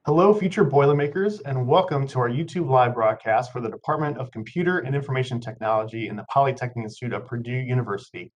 Hello, future Boilermakers, and welcome to our YouTube live broadcast for the Department of Computer and Information Technology in the Polytechnic Institute of Purdue University.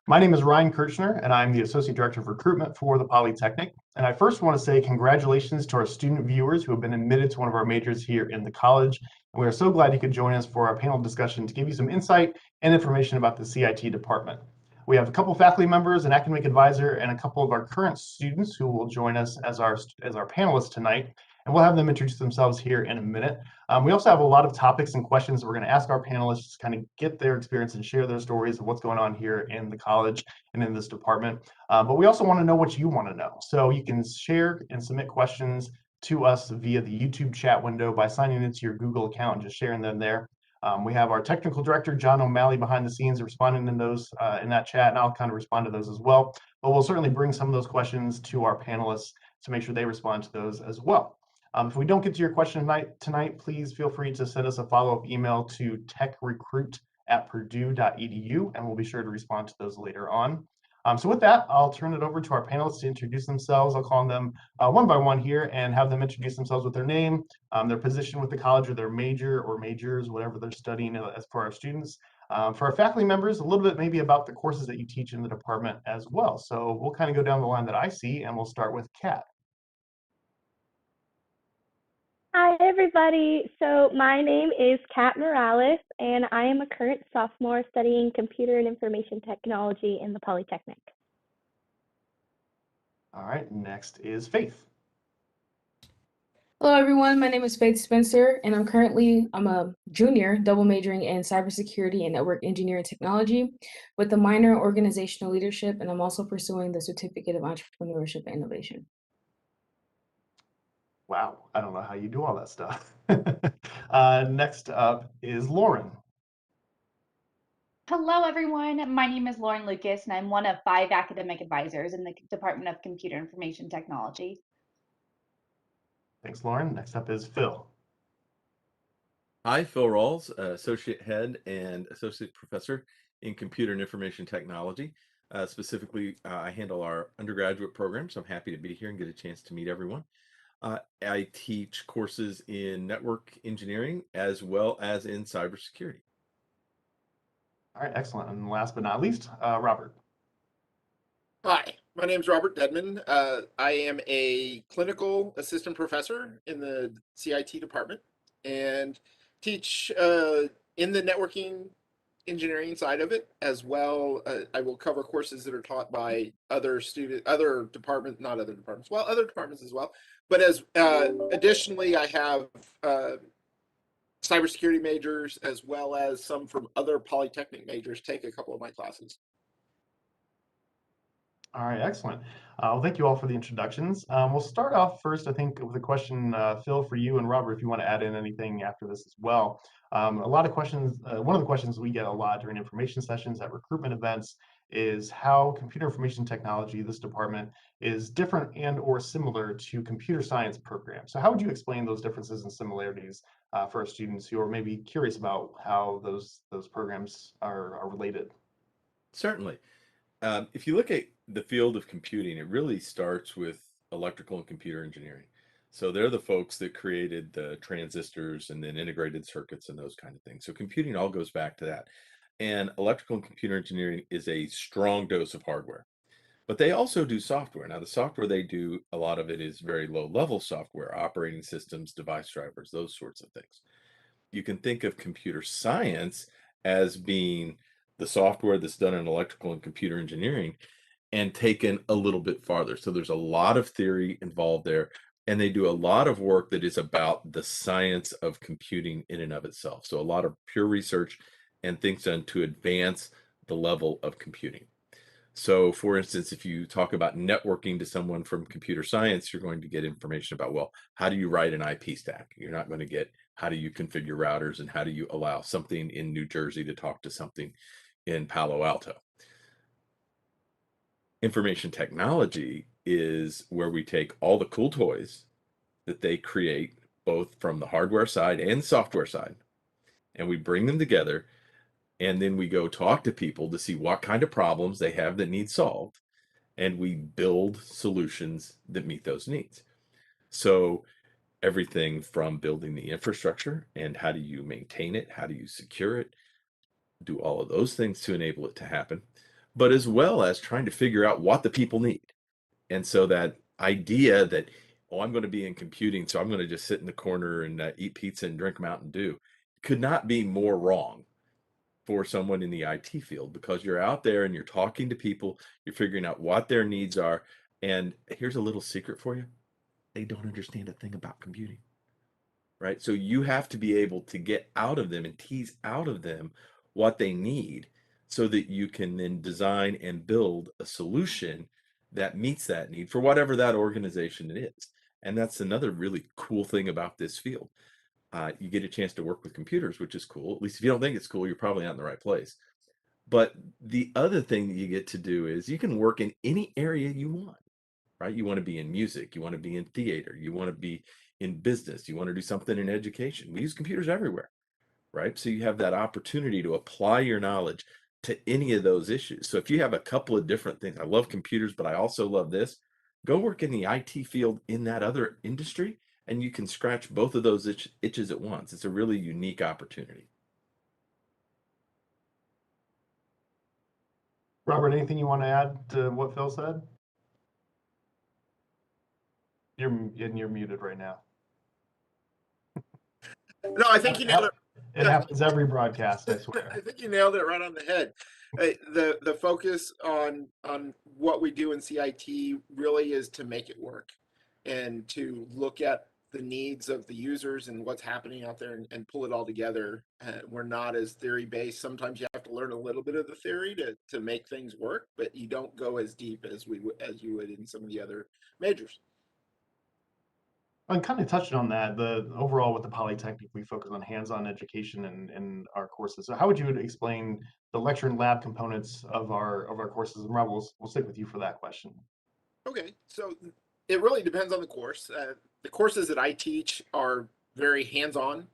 My name is Ryne Kerchner, and I'm the Associate Director of Recruitment for the Polytechnic. And I first want to say congratulations to our student viewers who have been admitted to one of our majors here in the college. And we are so glad you could join us for our panel discussion to give you some insight and information about the CIT department. We have a couple of faculty members, an academic advisor, and a couple of our current students who will join us as our panelists tonight. And we'll have them introduce themselves here in a minute. We also have a lot of topics and questions that we're going to ask our panelists to kind of get their experience and share their stories of what's going on here in the college and in this department. But we also want to know what you want to know. So you can share and submit questions to us via the YouTube chat window by signing into your Google account and just sharing them there. We have our technical director, John O'Malley, behind the scenes responding in those in that chat, and I'll kind of respond to those as well. But we'll certainly bring some of those questions to our panelists to make sure they respond to those as well. If we don't get to your question tonight, please feel free to send us a follow-up email to techrecruit@purdue.edu, and we'll be sure to respond to those later on. So with that, I'll turn it over to our panelists to introduce themselves. I'll call on them one by one here and have them introduce themselves with their name, their position with the college, or their major or majors, whatever they're studying as for our students. For our faculty members, a little bit maybe about the courses that you teach in the department as well. So we'll kind of go down the line that I see, and we'll start with Kat. Hi, everybody. So my name is Kat Morales, and I am a current sophomore studying computer and information technology in the Polytechnic. All right, next is Faith. Hello, everyone. My name is Faith Spencer, and I'm a junior double majoring in cybersecurity and network engineering technology with a minor in organizational leadership, and I'm also pursuing the certificate of entrepreneurship and innovation. Wow, I don't know how you do all that stuff. Next up is Lauren. Hello, everyone. My name is Lauren Lucas, and I'm one of 5 academic advisors in the Department of Computer Information Technology. Thanks, Lauren. Next up is Phil. Hi, Phil Rawles, Associate Head and Associate Professor in Computer and Information Technology. Specifically, I handle our undergraduate program, so I'm happy to be here and get a chance to meet everyone. I teach courses in network engineering as well as in cybersecurity. All right, excellent. And last but not least, Robert. Hi, my name is Robert Deadman. I am a clinical assistant professor in the CIT department and teach in the networking engineering side of it as well. I will cover courses that are taught by other departments as well. But as additionally, I have cybersecurity majors as well as some from other Polytechnic majors take a couple of my classes. All right, excellent. Well, thank you all for the introductions. We'll start off first, I think, with a question, Phil, for you, and Robert, if you want to add in anything after this as well. A lot of questions, one of the questions we get a lot during information sessions at recruitment events is how computer information technology, this department, is different and or similar to computer science programs. So how would you explain those differences and similarities for our students who are maybe curious about how those programs are related? Certainly. If you look at the field of computing, it really starts with electrical and computer engineering. So they're the folks that created the transistors and then integrated circuits and those kind of things. So computing all goes back to that. And electrical and computer engineering is a strong dose of hardware. But they also do software. Now, the software they do, a lot of it is very low-level software, operating systems, device drivers, those sorts of things. You can think of computer science as being the software that's done in electrical and computer engineering and taken a little bit farther. So there's a lot of theory involved there, and they do a lot of work that is about the science of computing in and of itself. So a lot of pure research and things done to advance the level of computing. So for instance, if you talk about networking to someone from computer science, you're going to get information about, well, how do you write an IP stack? You're not going to get how do you configure routers and how do you allow something in New Jersey to talk to something in Palo Alto. Information technology is where we take all the cool toys that they create, both from the hardware side and software side, and we bring them together, and then we go talk to people to see what kind of problems they have that need solved, and we build solutions that meet those needs. So everything from building the infrastructure and how do you maintain it, how do you secure it, do all of those things to enable it to happen, but as well as trying to figure out what the people need. And so that idea that, oh, I'm going to be in computing, so I'm going to just sit in the corner and eat pizza and drink Mountain Dew, could not be more wrong for someone in the IT field, because you're out there and you're talking to people, you're figuring out what their needs are. And here's a little secret for you. They don't understand a thing about computing, right? So you have to be able to get out of them and tease out of them what they need so that you can then design and build a solution that meets that need for whatever that organization is. And that's another really cool thing about this field. You get a chance to work with computers, which is cool. At least if you don't think it's cool, you're probably not in the right place. But the other thing that you get to do is you can work in any area you want, right? You want to be in music, you want to be in theater, you want to be in business, you want to do something in education. We use computers everywhere, right? So you have that opportunity to apply your knowledge to any of those issues. So if you have a couple of different things, I love computers, but I also love this, go work in the IT field in that other industry, and you can scratch both of those itches at once. It's a really unique opportunity. Robert, anything you want to add to what Phil said? You're muted right now. No, I think you nailed it. It happens every broadcast, I swear. I think you nailed it right on the head. The focus on what we do in CIT really is to make it work and to look at the needs of the users and what's happening out there and pull it all together. We're not as theory based. Sometimes you have to learn a little bit of the theory to make things work, but you don't go as deep as you would in some of the other majors. I kind of touched on that. The overall with the Polytechnic, we focus on hands-on education in our courses. So how would you explain the lecture and lab components of our courses? And Rob, we'll stick with you for that question. Okay, so it really depends on the course. The courses that I teach are very hands-on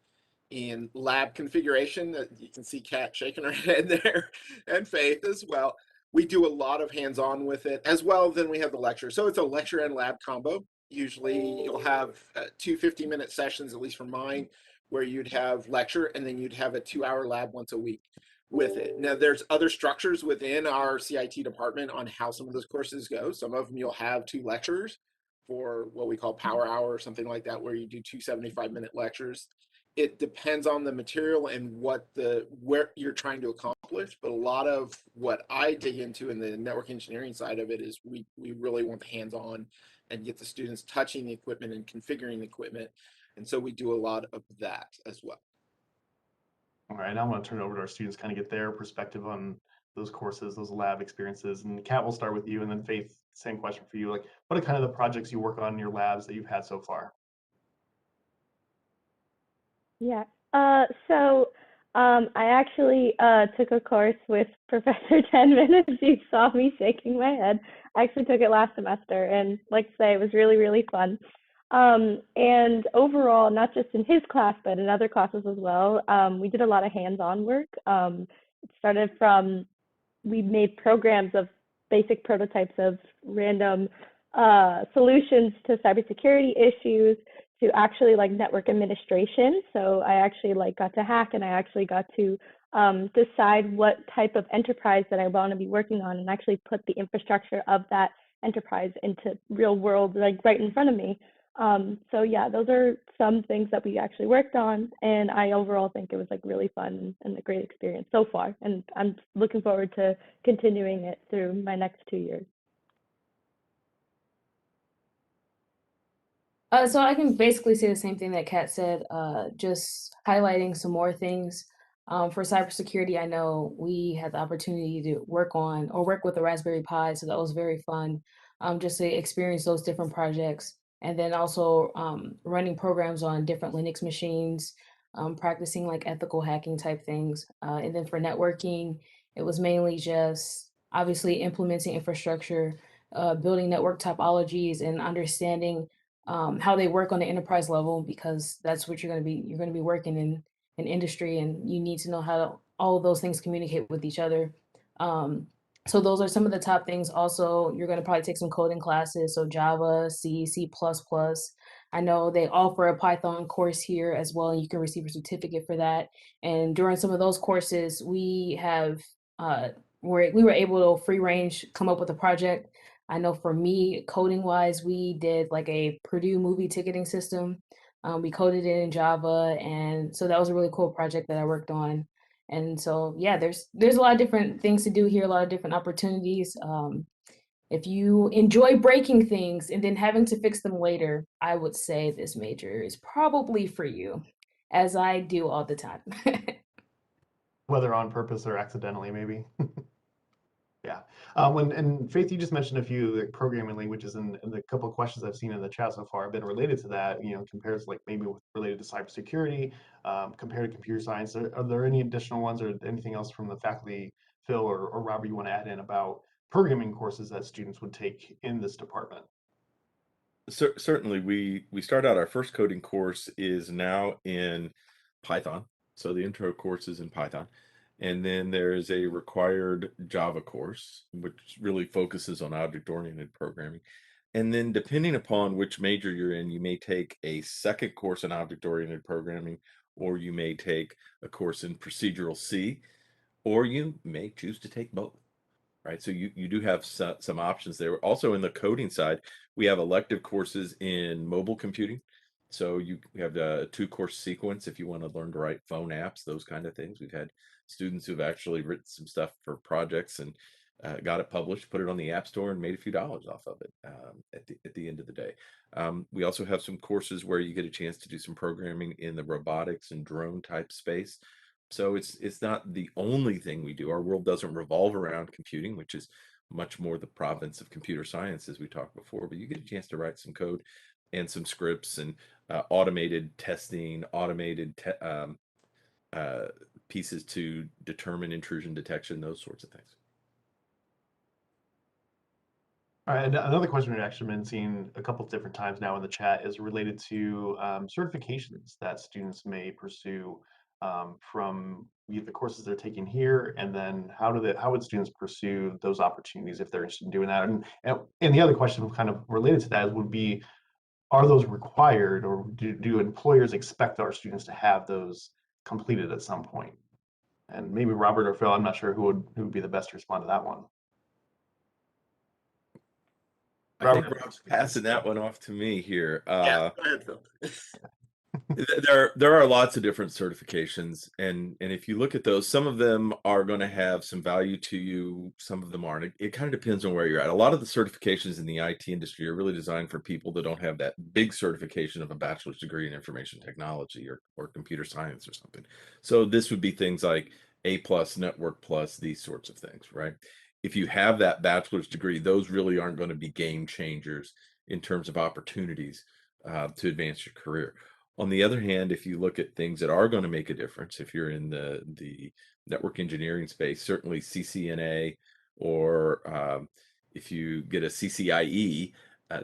in lab configuration. You can see Kat shaking her head there, and Faith as well. We do a lot of hands-on with it as well. Then we have the lecture. So it's a lecture and lab combo. Usually you'll have 2 50-minute sessions, at least for mine, where you'd have lecture and then you'd have a 2-hour lab once a week with it. Now there's other structures within our CIT department on how some of those courses go. Some of them you'll have 2 lectures for what we call power hour or something like that, where you do 2 75-minute lectures. It depends on the material and where you're trying to accomplish. But a lot of what I dig into in the network engineering side of it is we really want the hands-on and get the students touching the equipment and configuring the equipment. And so we do a lot of that as well. All right, now I'm going to turn it over to our students, kind of get their perspective on those courses, those lab experiences. And Kat, we'll start with you, and then Faith, same question for you. Like, what are kind of the projects you work on in your labs that you've had so far? Yeah. I actually took a course with Professor Deadman. If you saw me shaking my head, I actually took it last semester, and like I say, it was really, really fun. And overall, not just in his class, but in other classes as well, we did a lot of hands-on work. It started from, we made programs of basic prototypes of random solutions to cybersecurity issues, to actually like network administration. So I actually like got to hack, and I actually got to decide what type of enterprise that I want to be working on, and actually put the infrastructure of that enterprise into real world, like right in front of me. So yeah, those are some things that we actually worked on, and I overall think it was like really fun and a great experience so far. And I'm looking forward to continuing it through my next 2 years. So I can basically say the same thing that Kat said, just highlighting some more things. For cybersecurity, I know we had the opportunity to work with a Raspberry Pi, so that was very fun, just to experience those different projects. And then also running programs on different Linux machines, practicing like ethical hacking type things. And then for networking, it was mainly just obviously implementing infrastructure, building network topologies, and understanding how they work on the enterprise level, because that's what you're going to be working in industry, and you need to know how all of those things communicate with each other. So those are some of the top things. Also, you're going to probably take some coding classes, so Java, C, C++. I know they offer a Python course here as well, and you can receive a certificate for that. And during some of those courses, we have we were able to free range come up with a project. I know for me, coding wise, we did like a Purdue movie ticketing system. We coded it in Java, and so that was a really cool project that I worked on. And so, yeah, there's a lot of different things to do here, a lot of different opportunities. If you enjoy breaking things and then having to fix them later, I would say this major is probably for you, as I do all the time. Whether on purpose or accidentally, maybe. Yeah. And Faith, you just mentioned a few like programming languages, and the couple of questions I've seen in the chat so far have been related to that. Compares like maybe related to cybersecurity, compared to computer science. Are there any additional ones or anything else from the faculty, Phil or Robert, you want to add in about programming courses that students would take in this department? Certainly, we start out, our first coding course is now in Python. So the intro course is in Python. And then there's a required Java course, which really focuses on object-oriented programming. And then depending upon which major you're in, you may take a second course in object-oriented programming, or you may take a course in procedural C, or you may choose to take both. Right, so you do have some options there. Also in the coding side, we have elective courses in mobile computing. So you have a 2-course sequence if you want to learn to write phone apps, those kind of things. We've had students who've actually written some stuff for projects and got it published, put it on the App Store, and made a few dollars off of it at the end of the day. We also have some courses where you get a chance to do some programming in the robotics and drone type space. So it's not the only thing we do. Our world doesn't revolve around computing, which is much more the province of computer science, as we talked before. But you get a chance to write some code and some scripts and automated testing, automated pieces to determine intrusion detection, those sorts of things. All right, another question we've actually been seeing a couple of different times now in the chat is related to certifications that students may pursue from the courses they're taking here, and then how would students pursue those opportunities if they're interested in doing that? And the other question kind of related to that would be, are those required, or do employers expect our students to have those completed at some point? And maybe Robert or Phil, I'm not sure who would be the best to respond to that one. I think Rob's passing that one off to me here. Yeah, go ahead, Phil. There are lots of different certifications, and if you look at those, some of them are going to have some value to you, some of them aren't. It kind of depends on where you're at. A lot of the certifications in the IT industry are really designed for people that don't have that big certification of a bachelor's degree in information technology or computer science or something. So this would be things like A+, Network Plus, these sorts of things, right? If you have that bachelor's degree, those really aren't going to be game changers in terms of opportunities to advance your career. On the other hand, if you look at things that are going to make a difference, if you're in the network engineering space, certainly CCNA, or if you get a CCIE,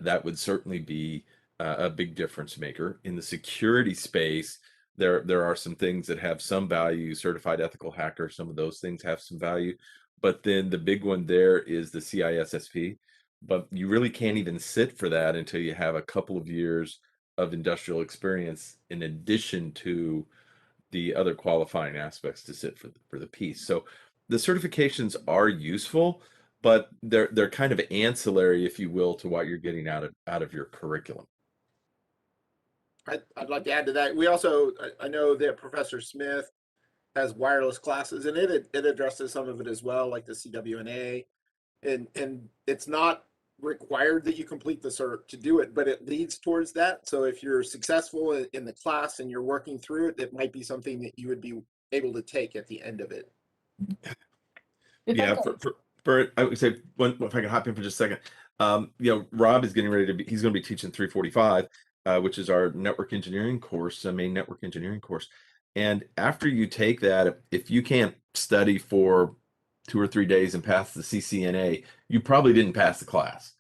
that would certainly be a big difference maker. In the security space, there are some things that have some value. Certified ethical hacker, some of those things have some value. But then the big one there is the CISSP. But you really can't even sit for that until you have a couple of years of industrial experience in addition to the other qualifying aspects to sit for the piece. So the certifications are useful, but they're kind of ancillary, if you will, to what you're getting out of your curriculum. I'd like to add to that. We also, I know that Professor Smith has wireless classes, and it addresses some of it as well, like the CWNA, and it's not required that you complete the cert to do it, but it leads towards that. So if you're successful in the class and you're working through it, it might be something that you would be able to take at the end of it. Yeah, for I would say, if I can hop in for just a second, Rob is getting ready to he's going to be teaching 345, which is our network engineering course, main network engineering course. And after you take that, if you can't study for 2 or 3 days and pass the CCNA, you probably didn't pass the class,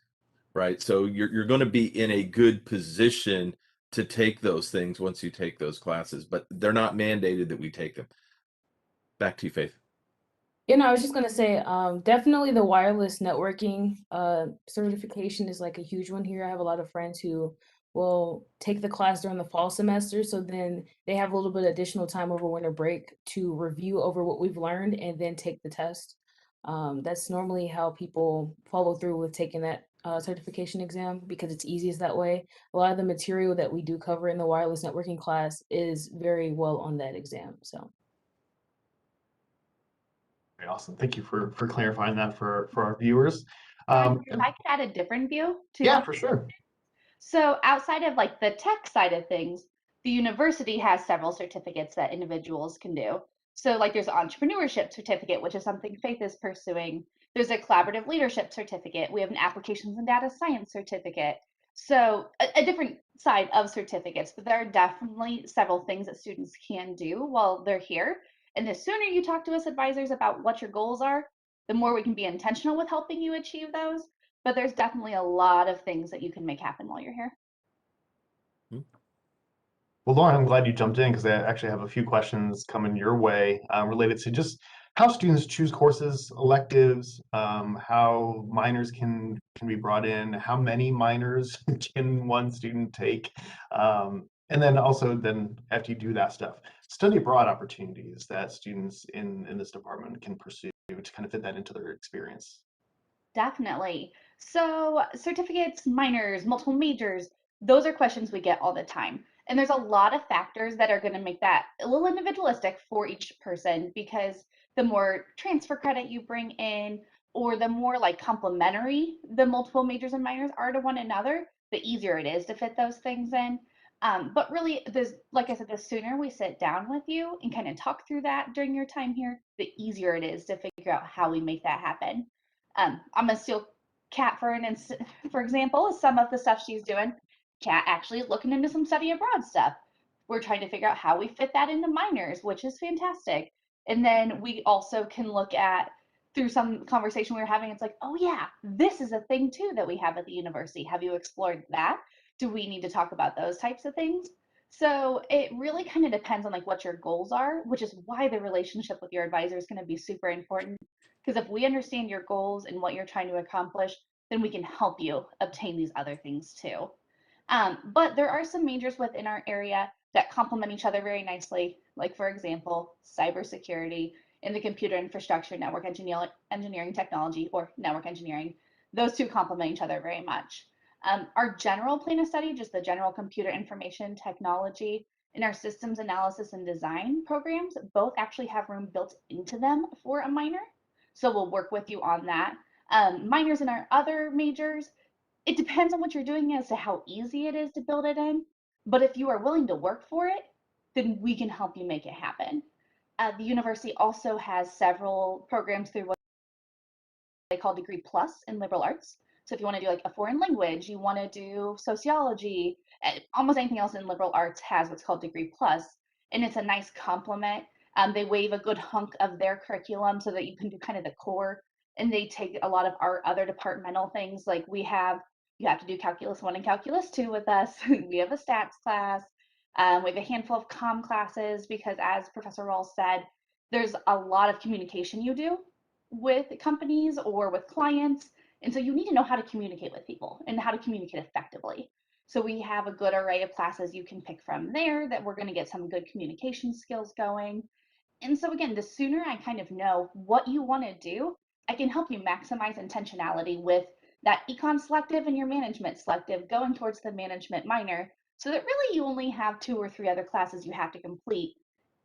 right? So you're going to be in a good position to take those things once you take those classes, but they're not mandated that we take them. Back to you, Faith. You know, I was just gonna say, definitely the wireless networking certification is like a huge one here. I have a lot of friends who will take the class during the fall semester, so then they have a little bit of additional time over winter break to review over what we've learned and then take the test. That's normally how people follow through with taking that certification exam because it's easiest that way. A lot of the material that we do cover in the wireless networking class is very well on that exam. So. Very awesome. Thank you for clarifying that for our viewers. If I could add a different view to Yeah, for sure. So outside of like the tech side of things, the university has several certificates that individuals can do. So like there's an entrepreneurship certificate, which is something Faith is pursuing. There's a collaborative leadership certificate. We have an applications and data science certificate. So a different side of certificates, but there are definitely several things that students can do while they're here. And the sooner you talk to us advisors about what your goals are, the more we can be intentional with helping you achieve those. But there's definitely a lot of things that you can make happen while you're here. Well, Lauren, I'm glad you jumped in because I actually have a few questions coming your way related to just how students choose courses, electives, how minors can be brought in, how many minors can one student take, and then also then after you do that stuff, study abroad opportunities that students in this department can pursue to kind of fit that into their experience. Definitely. So certificates, minors, multiple majors, those are questions we get all the time. And there's a lot of factors that are going to make that a little individualistic for each person because the more transfer credit you bring in, or the more like complementary the multiple majors and minors are to one another, the easier it is to fit those things in. But really, there's, like I said, the sooner we sit down with you and kind of talk through that during your time here, the easier it is to figure out how we make that happen. I'm gonna steal Kat for example, some of the stuff she's doing. Kat actually is looking into some study abroad stuff. We're trying to figure out how we fit that into minors, which is fantastic. And then we also can look at through some conversation we were having, it's like, oh yeah, this is a thing too that we have at the university. Have you explored that? Do we need to talk about those types of things? So it really kind of depends on like what your goals are, which is why the relationship with your advisor is going to be super important. Because if we understand your goals and what you're trying to accomplish, then we can help you obtain these other things too. But there are some majors within our area that complement each other very nicely, like for example, cybersecurity and the computer infrastructure, network engineering technology, or network engineering. Those two complement each other very much. Our general plan of study, just the general computer information technology, and our systems analysis and design programs both actually have room built into them for a minor. So we'll work with you on that. Minors in our other majors, it depends on what you're doing as to how easy it is to build it in. But if you are willing to work for it, then we can help you make it happen. The university also has several programs through what they call Degree Plus in liberal arts. So if you want to do like a foreign language, you want to do sociology, almost anything else in liberal arts has what's called Degree Plus, and it's a nice complement. They waive a good hunk of their curriculum so that you can do kind of the core, and they take a lot of our other departmental things. Like you have to do Calculus 1 and Calculus 2 with us. We have a stats class. We have a handful of comm classes because, as Professor Rawles said, there's a lot of communication you do with companies or with clients. And so you need to know how to communicate with people and how to communicate effectively. So we have a good array of classes you can pick from there that we're going to get some good communication skills going. And so again, the sooner I kind of know what you want to do, I can help you maximize intentionality with that econ selective and your management selective going towards the management minor, so that really you only have 2 or 3 other classes you have to complete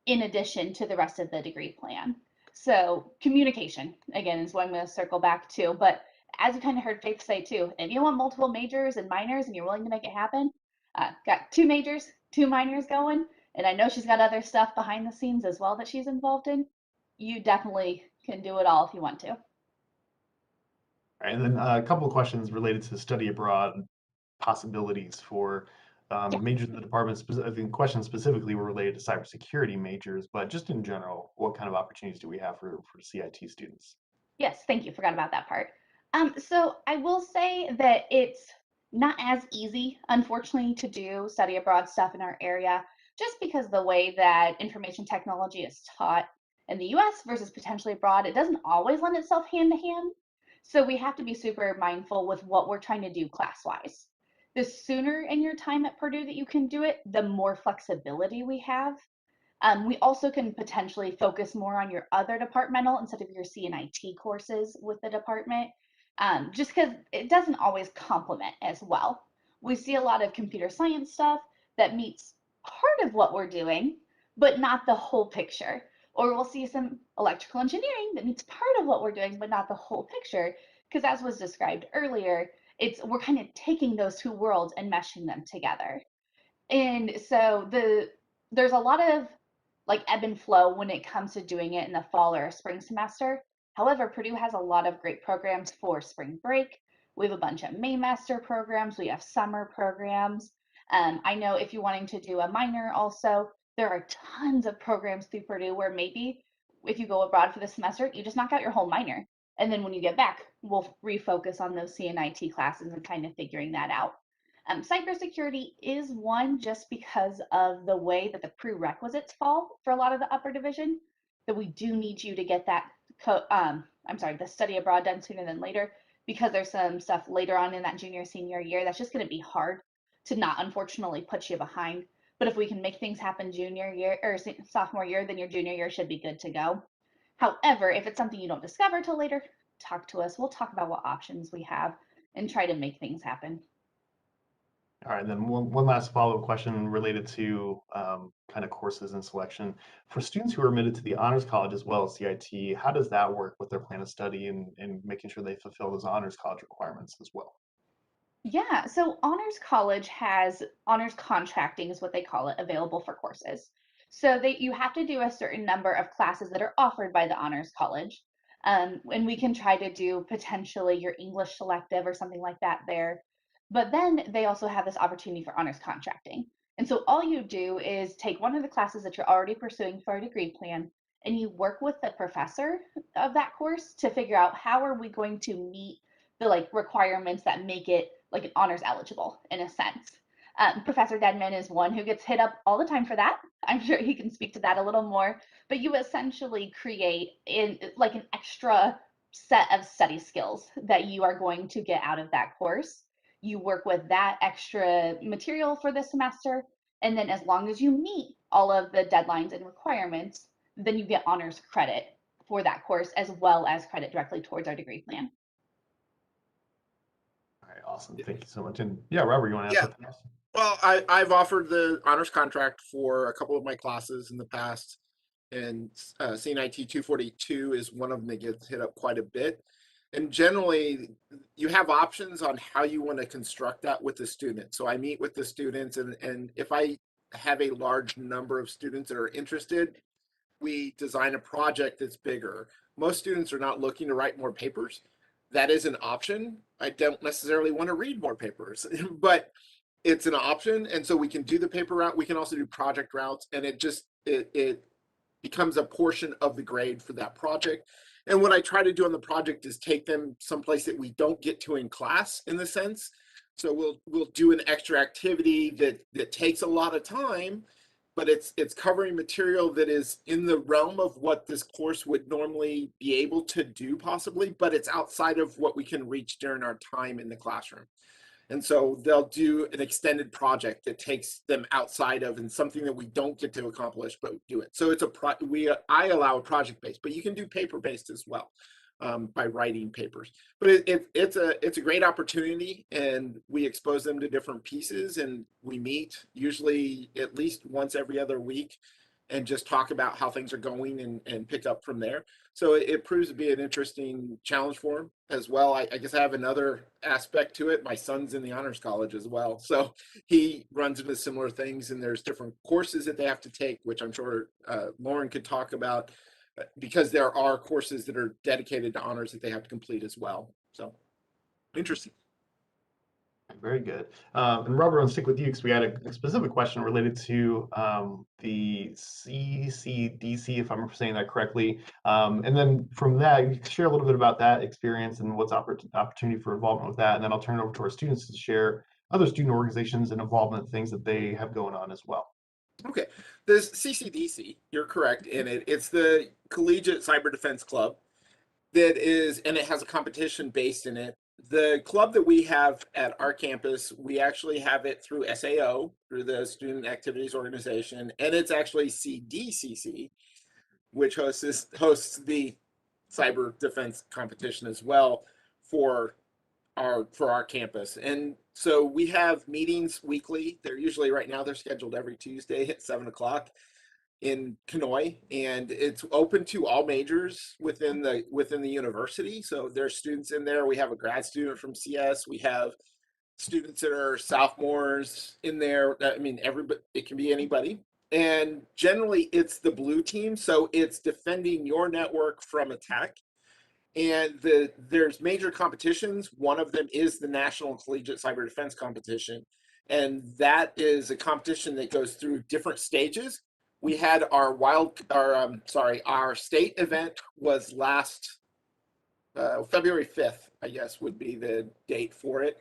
in addition to the rest of the degree plan. So communication, again, is what I'm going to circle back to. But as you kind of heard Faith say too, if you want multiple majors and minors and you're willing to make it happen, got 2 majors, 2 minors going, and I know she's got other stuff behind the scenes as well that she's involved in. You definitely can do it all if you want to. All right, and then a couple of questions related to study abroad possibilities for majors in the department. I think questions specifically were related to cybersecurity majors, but just in general, what kind of opportunities do we have for CIT students? Yes, thank you. Forgot about that part. So I will say that it's not as easy, unfortunately, to do study abroad stuff in our area, just because the way that information technology is taught in the US versus potentially abroad, it doesn't always lend itself hand to hand. So we have to be super mindful with what we're trying to do class-wise. The sooner in your time at Purdue that you can do it, the more flexibility we have. We also can potentially focus more on your other departmental instead of your CNIT courses with the department, just because it doesn't always complement as well. We see a lot of computer science stuff that meets part of what we're doing, but not the whole picture. Or we'll see some electrical engineering that meets part of what we're doing, but not the whole picture. Because as was described earlier, we're kind of taking those two worlds and meshing them together. And so there's a lot of like ebb and flow when it comes to doing it in the fall or spring semester. However, Purdue has a lot of great programs for spring break. We have a bunch of Maymaster programs. We have summer programs. I know if you're wanting to do a minor also, there are tons of programs through Purdue where maybe if you go abroad for the semester, you just knock out your whole minor. And then when you get back, we'll refocus on those CNIT classes and kind of figuring that out. Cybersecurity is one just because of the way that the prerequisites fall for a lot of the upper division, that we do need you to get that, the study abroad done sooner than later, because there's some stuff later on in that junior, senior year that's just going to be hard to not unfortunately put you behind. But if we can make things happen junior year or sophomore year, then your junior year should be good to go. However, if it's something you don't discover till later, talk to us. We'll talk about what options we have and try to make things happen. All right, then one last follow-up question related to kind of courses and selection. For students who are admitted to the Honors College as well as CIT, how does that work with their plan of study and making sure they fulfill those Honors College requirements as well? Yeah, so Honors College has honors contracting is what they call it, available for courses. So you have to do a certain number of classes that are offered by the Honors College. And we can try to do potentially your English selective or something like that there. But then they also have this opportunity for honors contracting. And so all you do is take one of the classes that you're already pursuing for a degree plan, and you work with the professor of that course to figure out how are we going to meet the like requirements that make it like an honors eligible in a sense. Professor Deadman is one who gets hit up all the time for that. I'm sure he can speak to that a little more, but you essentially create in like an extra set of study skills that you are going to get out of that course. You work with that extra material for the semester, and then as long as you meet all of the deadlines and requirements, then you get honors credit for that course as well as credit directly towards our degree plan. All right, awesome. Thank you so much. And yeah, Robert, you want to add something else? Well, I've offered the honors contract for a couple of my classes in the past, and CNIT 242 is one of them that gets hit up quite a bit. And generally, you have options on how you want to construct that with the student. So I meet with the students, and if I have a large number of students that are interested, we design a project that's bigger. Most students are not looking to write more papers. That is an option. I don't necessarily want to read more papers, but it's an option. And so we can do the paper route. We can also do project routes, and it becomes a portion of the grade for that project. And what I try to do on the project is take them someplace that we don't get to in class, in the sense. So we'll do an extra activity that takes a lot of time, but it's covering material that is in the realm of what this course would normally be able to do possibly, but it's outside of what we can reach during our time in the classroom. And so they'll do an extended project that takes them outside of and something that we don't get to accomplish, but do it. So it's I allow a project based, but you can do paper based as well by writing papers. But it's a great opportunity, and we expose them to different pieces, and we meet usually at least once every other week and just talk about how things are going and pick up from there. So it proves to be an interesting challenge for him as well. I guess I have another aspect to it. My son's in the Honors College as well. So he runs into similar things, and there's different courses that they have to take, which I'm sure Lauren could talk about, because there are courses that are dedicated to honors that they have to complete as well. So interesting. Very good. And Robert, I'll stick with you because we had a specific question related to the CCDC, if I'm saying that correctly. And then from that, you can share a little bit about that experience and what's opportunity for involvement with that. And then I'll turn it over to our students to share other student organizations and involvement things that they have going on as well. Okay, this CCDC, you're correct in it. It's the Collegiate Cyber Defense Club that is, and it has a competition based in it. The club that we have at our campus, we actually have it through SAO, through the Student Activities Organization, and it's actually CDCC, which hosts the cyber defense competition as well for our campus. And so we have meetings weekly. They're usually, right now they're scheduled every Tuesday at 7 o'clock in Kenoi, and it's open to all majors within the university. So there's students in there. We have a grad student from CS. We have students that are sophomores in there. I mean, everybody, it can be anybody. And generally it's the blue team. So it's defending your network from attack. And there's major competitions. One of them is the National Collegiate Cyber Defense Competition. And that is a competition that goes through different stages. We had our state event was last February 5th, I guess would be the date for it.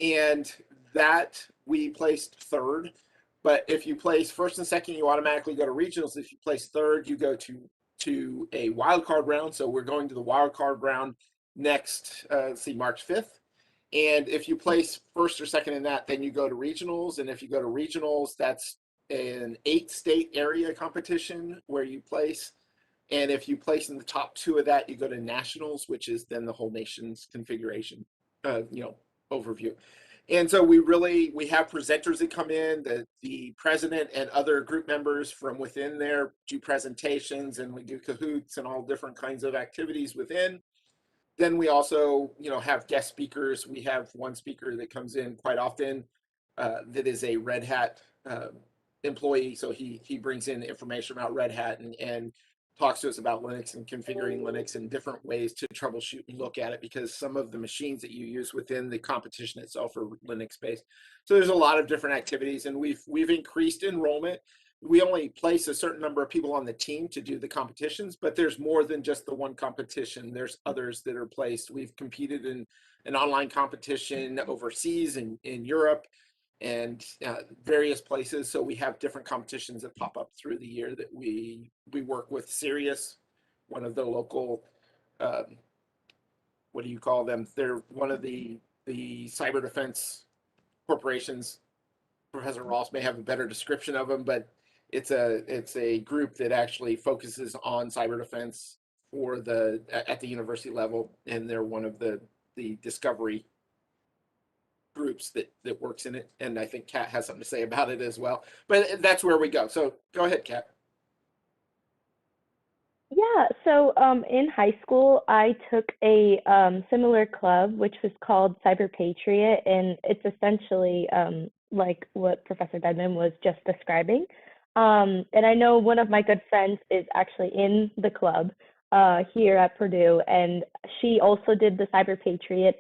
And that we placed third. But if you place first and second, you automatically go to regionals. If you place third, you go to a wild card round. So we're going to the wild card round next, March 5th. And if you place first or second in that, then you go to regionals. And if you go to regionals, that's an 8-state area competition where you place. And if you place in the top 2 of that, you go to nationals, which is then the whole nation's configuration, overview. And so we have presenters that come in, the president and other group members from within there do presentations, and we do cahoots and all different kinds of activities within. Then we also, have guest speakers. We have one speaker that comes in quite often that is a Red Hat employee. So he brings in information about Red Hat and talks to us about Linux and configuring Linux and different ways to troubleshoot and look at it, because some of the machines that you use within the competition itself are Linux based. So there's a lot of different activities, and we've increased enrollment. We only place a certain number of people on the team to do the competitions, but there's more than just the one competition. There's others that are placed. We've competed in an online competition overseas in Europe and various places. So we have different competitions that pop up through the year that we work with. Sirius, one of the local, what do you call them? They're one of the cyber defense corporations. Professor Rawles may have a better description of them, but it's a group that actually focuses on cyber defense at the university level, and they're one of the discovery groups that works in it. And I think Kat has something to say about it as well, but that's where we go. So go ahead, Kat. Yeah, so in high school, I took a similar club, which was called Cyber Patriot, and it's essentially like what Professor Deadman was just describing. And I know one of my good friends is actually in the club here at Purdue, and she also did the Cyber Patriot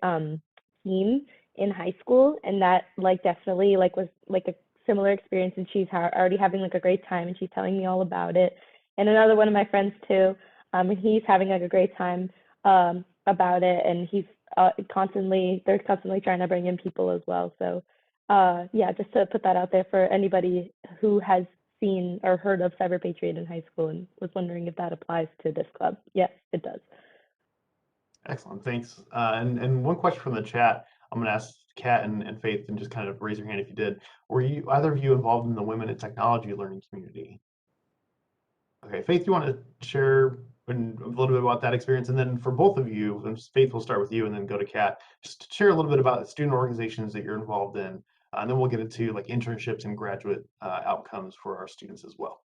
team in high school, and that definitely was a similar experience, and she's already having a great time, and she's telling me all about it. And another one of my friends too, and he's having a great time about it, and he's they're constantly trying to bring in people as well. So yeah, just to put that out there for anybody who has seen or heard of Cyber Patriot in high school and was wondering if that applies to this club. Yes, it does. Excellent, thanks. And one question from the chat, I'm going to ask Kat and Faith, and just kind of raise your hand if you did. Were either of you involved in the Women in Technology learning community? Okay, Faith, you want to share a little bit about that experience? And then for both of you, and Faith, we'll start with you and then go to Kat, just share a little bit about the student organizations that you're involved in. And then we'll get into internships and graduate outcomes for our students as well.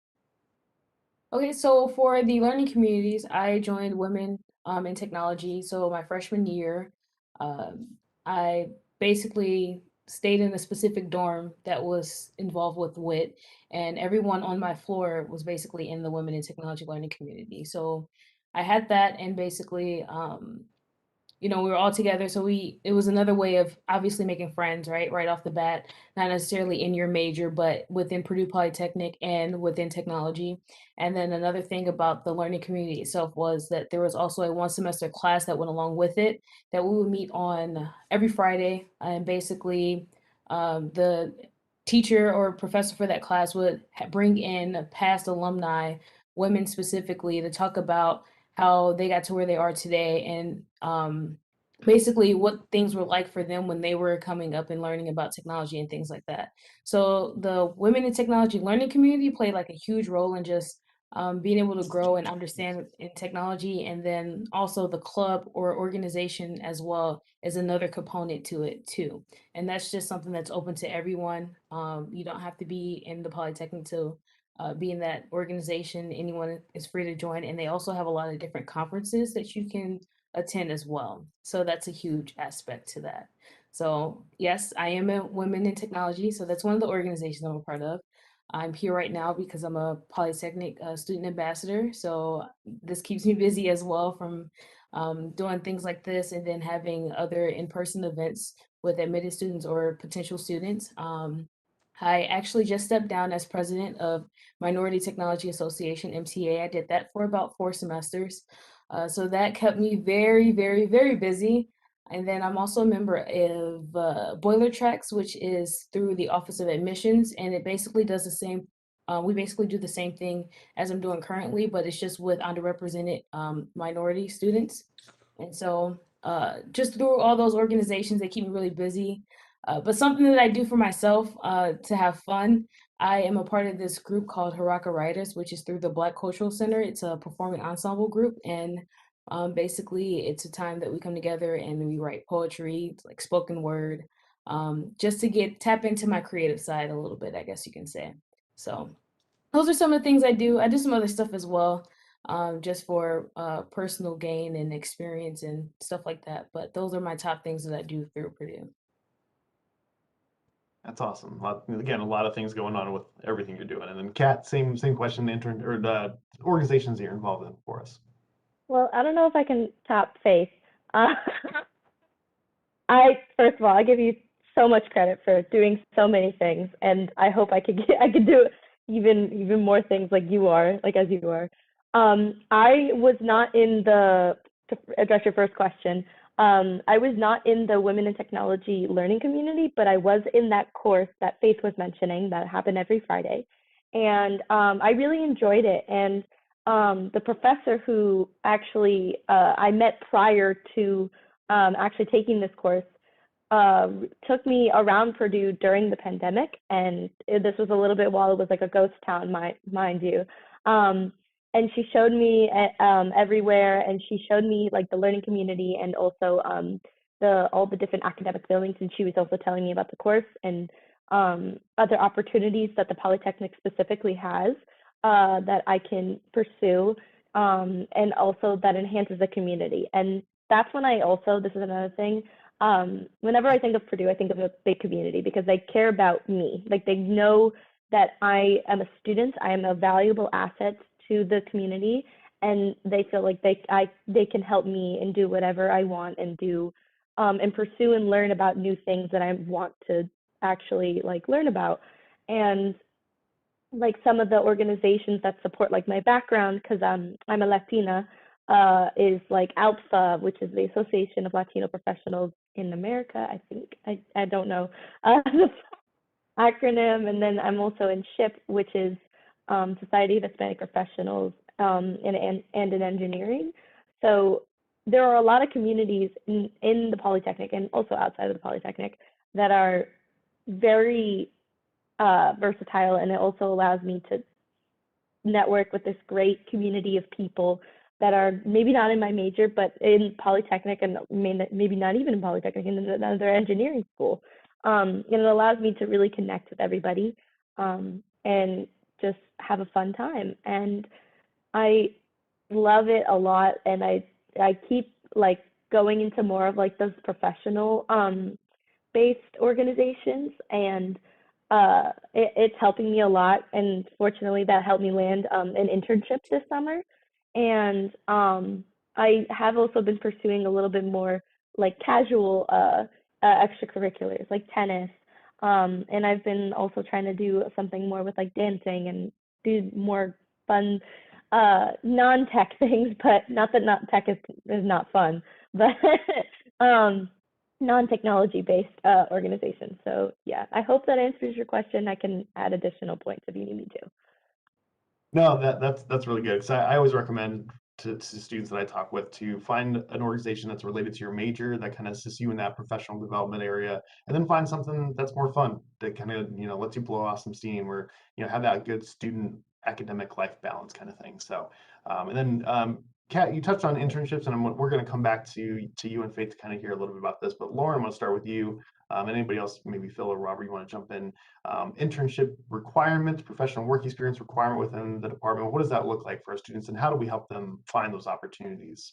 Okay, so for the learning communities, I joined Women in Technology. So my freshman year, I basically stayed in a specific dorm that was involved with WIT, and everyone on my floor was basically in the Women in Technology learning community. So I had that, and basically, we were all together. So it was another way of obviously making friends, right off the bat, not necessarily in your major, but within Purdue Polytechnic and within technology. And then another thing about the learning community itself was that there was also a 1-semester class that went along with it that we would meet on every Friday. And basically the teacher or professor for that class would bring in past alumni, women specifically, to talk about how they got to where they are today, and basically what things were like for them when they were coming up and learning about technology and things like that. So the women in technology learning community played like a huge role in just being able to grow and understand in technology. And then also the club or organization as well is another component to it too. And that's just something that's open to everyone. You don't have to be in the Polytechnic to be in that organization. Anyone is free to join. And they also have a lot of different conferences that you can attend as well. So that's a huge aspect to that. So yes, I am a Women in Technology. So that's one of the organizations I'm a part of. I'm here right now because I'm a Polytechnic student ambassador. So this keeps me busy as well, from doing things like this and then having other in-person events with admitted students or potential students. I actually just stepped down as president of Minority Technology Association, MTA. I did that for about 4 semesters. So that kept me very, very, very busy. And then I'm also a member of Boiler Tracks, which is through the Office of Admissions, and it basically does the same. We basically do the same thing as I'm doing currently, but it's just with underrepresented minority students. And so just through all those organizations, they keep me really busy. But something that I do for myself to have fun, I am a part of this group called Haraka Writers, which is through the Black Cultural Center. It's a performing ensemble group, and basically it's a time that we come together and we write poetry, like spoken word, just to tap into my creative side a little bit, I guess you can say. So those are some of the things I do. I do some other stuff as well, just for personal gain and experience and stuff like that. But those are my top things that I do through Purdue. That's awesome. Again, a lot of things going on with everything you're doing. And then Kat, same question, the organizations that you're involved in for us. Well, I don't know if I can top Faith. First of all, I give you so much credit for doing so many things, and I hope I could do even more things like you are, like as you are. I was not to address your first question. I was not in the Women in Technology learning community, but I was in that course that Faith was mentioning that happened every Friday, and I really enjoyed it. And the professor who actually I met prior to actually taking this course took me around Purdue during the pandemic, and this was a little bit while it was like a ghost town, mind you. And she showed me everywhere, and she showed me like the learning community and also all the different academic buildings. And she was also telling me about the course and other opportunities that the Polytechnic specifically has that I can pursue, and also that enhances the community. And that's when this is another thing. Whenever I think of Purdue, I think of a big community because they care about me. Like they know that I am a student, I am a valuable asset to the community, and they feel like they can help me and do whatever I want and do, and pursue and learn about new things that I want to actually like learn about. And like some of the organizations that support like my background, because I'm a Latina, is like ALPFA, which is the Association of Latino Professionals in America. I think I don't know the acronym. And then I'm also in SHIP, which is Society of Hispanic Professionals and in engineering. So there are a lot of communities in the Polytechnic and also outside of the Polytechnic that are very versatile, and it also allows me to network with this great community of people that are maybe not in my major, but in Polytechnic, and maybe not even in Polytechnic, in another engineering school. And it allows me to really connect with everybody and just have a fun time. And I love it a lot, and I keep like going into more of like those professional based organizations, and it's helping me a lot. And fortunately, that helped me land an internship this summer. And I have also been pursuing a little bit more like casual extracurriculars like tennis. And I've been also trying to do something more with like dancing and do more fun non-tech things, but not that not tech is not fun, but non-technology based organization. So yeah, I hope that answers your question. I can add additional points if you need me to. No, that's really good. So I always recommend to students that I talk with to find an organization that's related to your major that kind of assists you in that professional development area, and then find something that's more fun that kind of lets you blow off some steam, or have that good student academic life balance kind of thing. So, and then Kat, you touched on internships, and we're going to come back to you and Faith to kind of hear a little bit about this. But Lauren, I want to start with you. And anybody else, maybe Phil or Robert, you want to jump in? Internship requirements, professional work experience requirement within the department. What does that look like for our students, and how do we help them find those opportunities?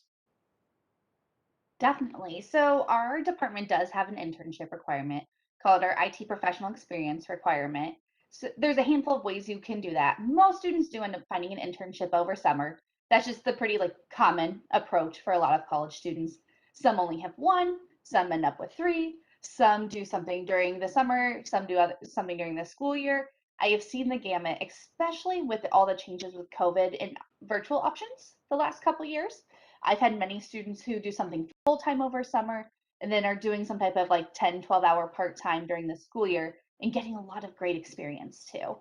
Definitely. So our department does have an internship requirement called our IT professional experience requirement. So there's a handful of ways you can do that. Most students do end up finding an internship over summer. That's just the pretty common approach for a lot of college students. Some only have one, some end up with three, some do something during the summer, some do something during the school year. I have seen the gamut, especially with all the changes with COVID and virtual options the last couple years. I've had many students who do something full time over summer and then are doing some type of 10, 12-hour part time during the school year and getting a lot of great experience too.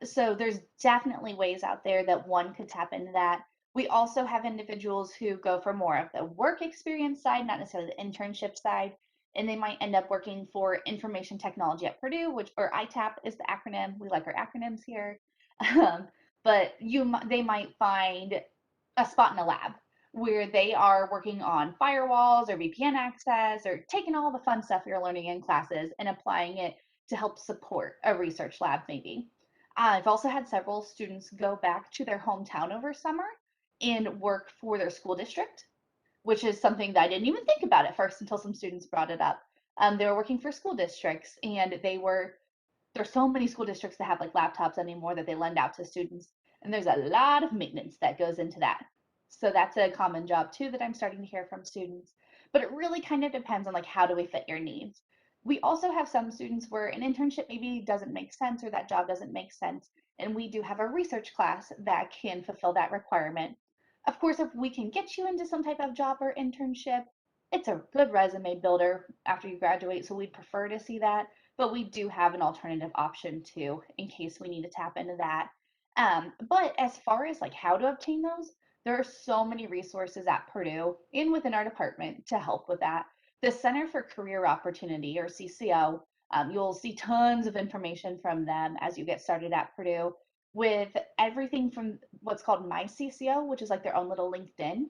So there's definitely ways out there that one could tap into that. We also have individuals who go for more of the work experience side, not necessarily the internship side, and they might end up working for information technology at Purdue, or ITAP is the acronym. We like our acronyms here. But they might find a spot in a lab where they are working on firewalls or VPN access, or taking all the fun stuff you're learning in classes and applying it to help support a research lab maybe. I've also had several students go back to their hometown over summer and work for their school district, which is something that I didn't even think about at first until some students brought it up. They were working for school districts, and there's so many school districts that have laptops anymore that they lend out to students, and there's a lot of maintenance that goes into that. So that's a common job too that I'm starting to hear from students. But it really kind of depends on how do we fit your needs. We also have some students where an internship maybe doesn't make sense, or that job doesn't make sense, and we do have a research class that can fulfill that requirement. Of course, if we can get you into some type of job or internship, it's a good resume builder after you graduate, so we'd prefer to see that. But we do have an alternative option too, in case we need to tap into that. But as far as how to obtain those, there are so many resources at Purdue and within our department to help with that. The Center for Career Opportunity, or CCO, you'll see tons of information from them as you get started at Purdue, with everything from what's called My CCO, which is their own little LinkedIn,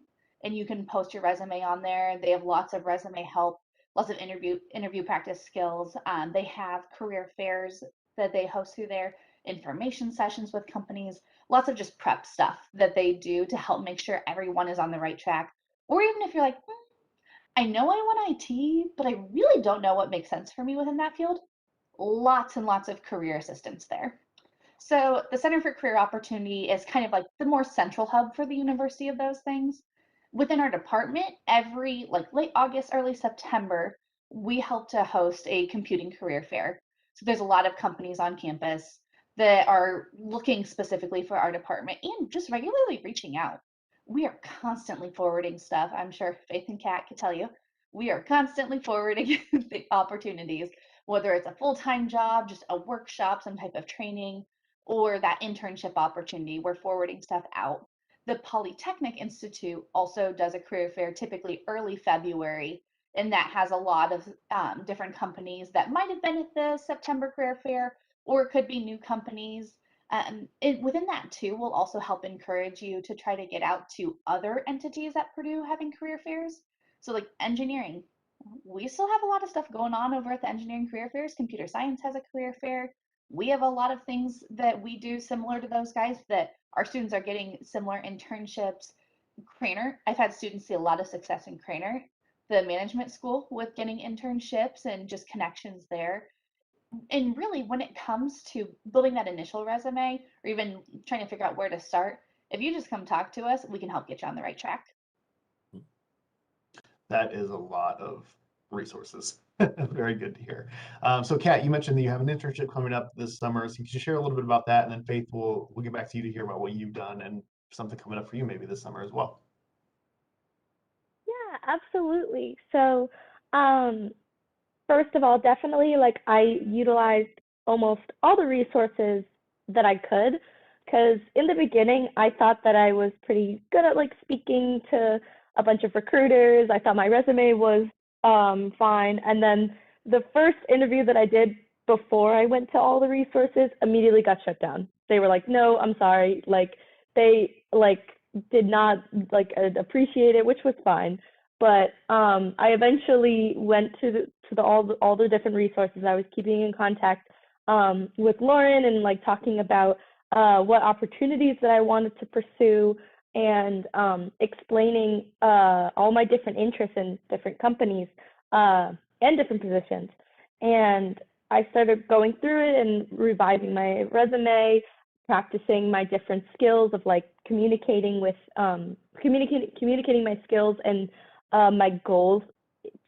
and you can post your resume on there. They have lots of resume help, lots of interview practice skills. They have career fairs that they host through there, information sessions with companies, lots of just prep stuff that they do to help make sure everyone is on the right track. Or even if you're I know I want IT, but I really don't know what makes sense for me within that field, lots and lots of career assistance there. So the Center for Career Opportunity is kind of the more central hub for the university of those things. Within our department, every late August, early September, we help to host a computing career fair. So there's a lot of companies on campus that are looking specifically for our department and just regularly reaching out. We are constantly forwarding stuff. I'm sure Faith and Kat could tell you. We are constantly forwarding the opportunities, whether it's a full-time job, just a workshop, some type of training, or that internship opportunity. We're forwarding stuff out. The Polytechnic Institute also does a career fair typically early February, and that has a lot of different companies that might have been at the September career fair, or it could be new companies. Within that too, we'll also help encourage you to try to get out to other entities at Purdue having career fairs. So engineering, we still have a lot of stuff going on over at the engineering career fairs. Computer science has a career fair. We have a lot of things that we do similar to those guys that our students are getting similar internships. Kerchner, I've had students see a lot of success in Kerchner, the management school, with getting internships and just connections there. And really, when it comes to building that initial resume, or even trying to figure out where to start, if you just come talk to us, we can help get you on the right track. That is a lot of resources. Very good to hear. So Kat, you mentioned that you have an internship coming up this summer. So could you share a little bit about that? And then Faith, we'll get back to you to hear about what you've done and something coming up for you maybe this summer as well. Yeah, absolutely. So First of all, definitely, like, I utilized almost all the resources that I could, because in the beginning, I thought that I was pretty good at like speaking to a bunch of recruiters. I thought my resume was fine, and then the first interview that I did before I went to all the resources immediately got shut down. They were like, "No, I'm sorry." Like they like did not like appreciate it, which was fine. But I eventually went to all the different resources. I was keeping in contact with Lauren and like talking about what opportunities that I wanted to pursue, and explaining all my different interests in different companies and different positions. And I started going through it and revising my resume, practicing my different skills of like communicating with communicating my skills and my goals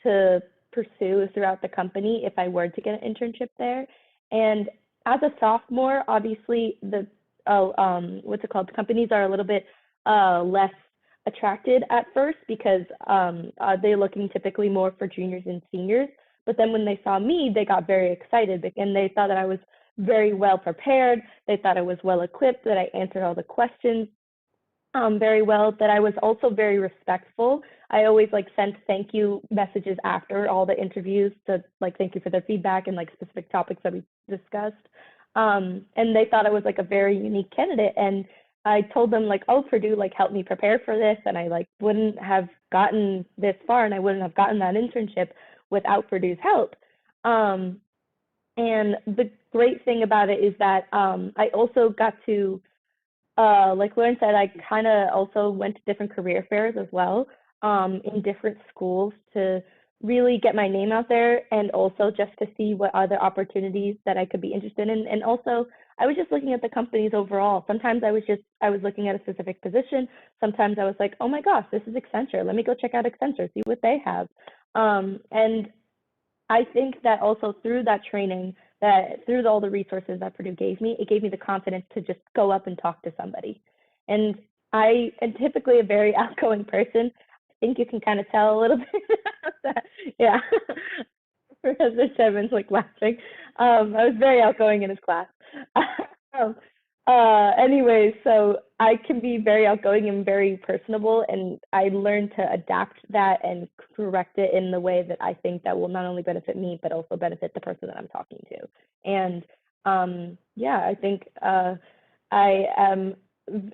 to pursue throughout the company if I were to get an internship there. And as a sophomore, obviously the what's it called? Companies are a little bit less attracted at first because they're looking typically more for juniors and seniors. But then when they saw me, they got very excited and they thought that I was very well prepared. They thought I was well equipped, that I answered all the questions very well, that I was also very respectful. I always like sent thank you messages after all the interviews to like thank you for their feedback and like specific topics that we discussed. And they thought I was like a very unique candidate. And I told them like, oh, Purdue like helped me prepare for this, and I like wouldn't have gotten this far, and I wouldn't have gotten that internship without Purdue's help. And the great thing about it is that I also got to like Lauren said, I kind of also went to different career fairs as well in different schools to really get my name out there, and also just to see what other opportunities that I could be interested in. And also, I was just looking at the companies overall. Sometimes I was looking at a specific position. Sometimes I was like, oh my gosh, this is Accenture. Let me go check out Accenture, see what they have. And I think that also through that training, that through all the resources that Purdue gave me, it gave me the confidence to just go up and talk to somebody. And I am typically a very outgoing person. I think you can kind of tell a little bit that, yeah. Professor Stebbins like laughing. I was very outgoing in his class. Anyway, so I can be very outgoing and very personable, and I learned to adapt that and correct it in the way that I think that will not only benefit me, but also benefit the person that I'm talking to. And yeah, I think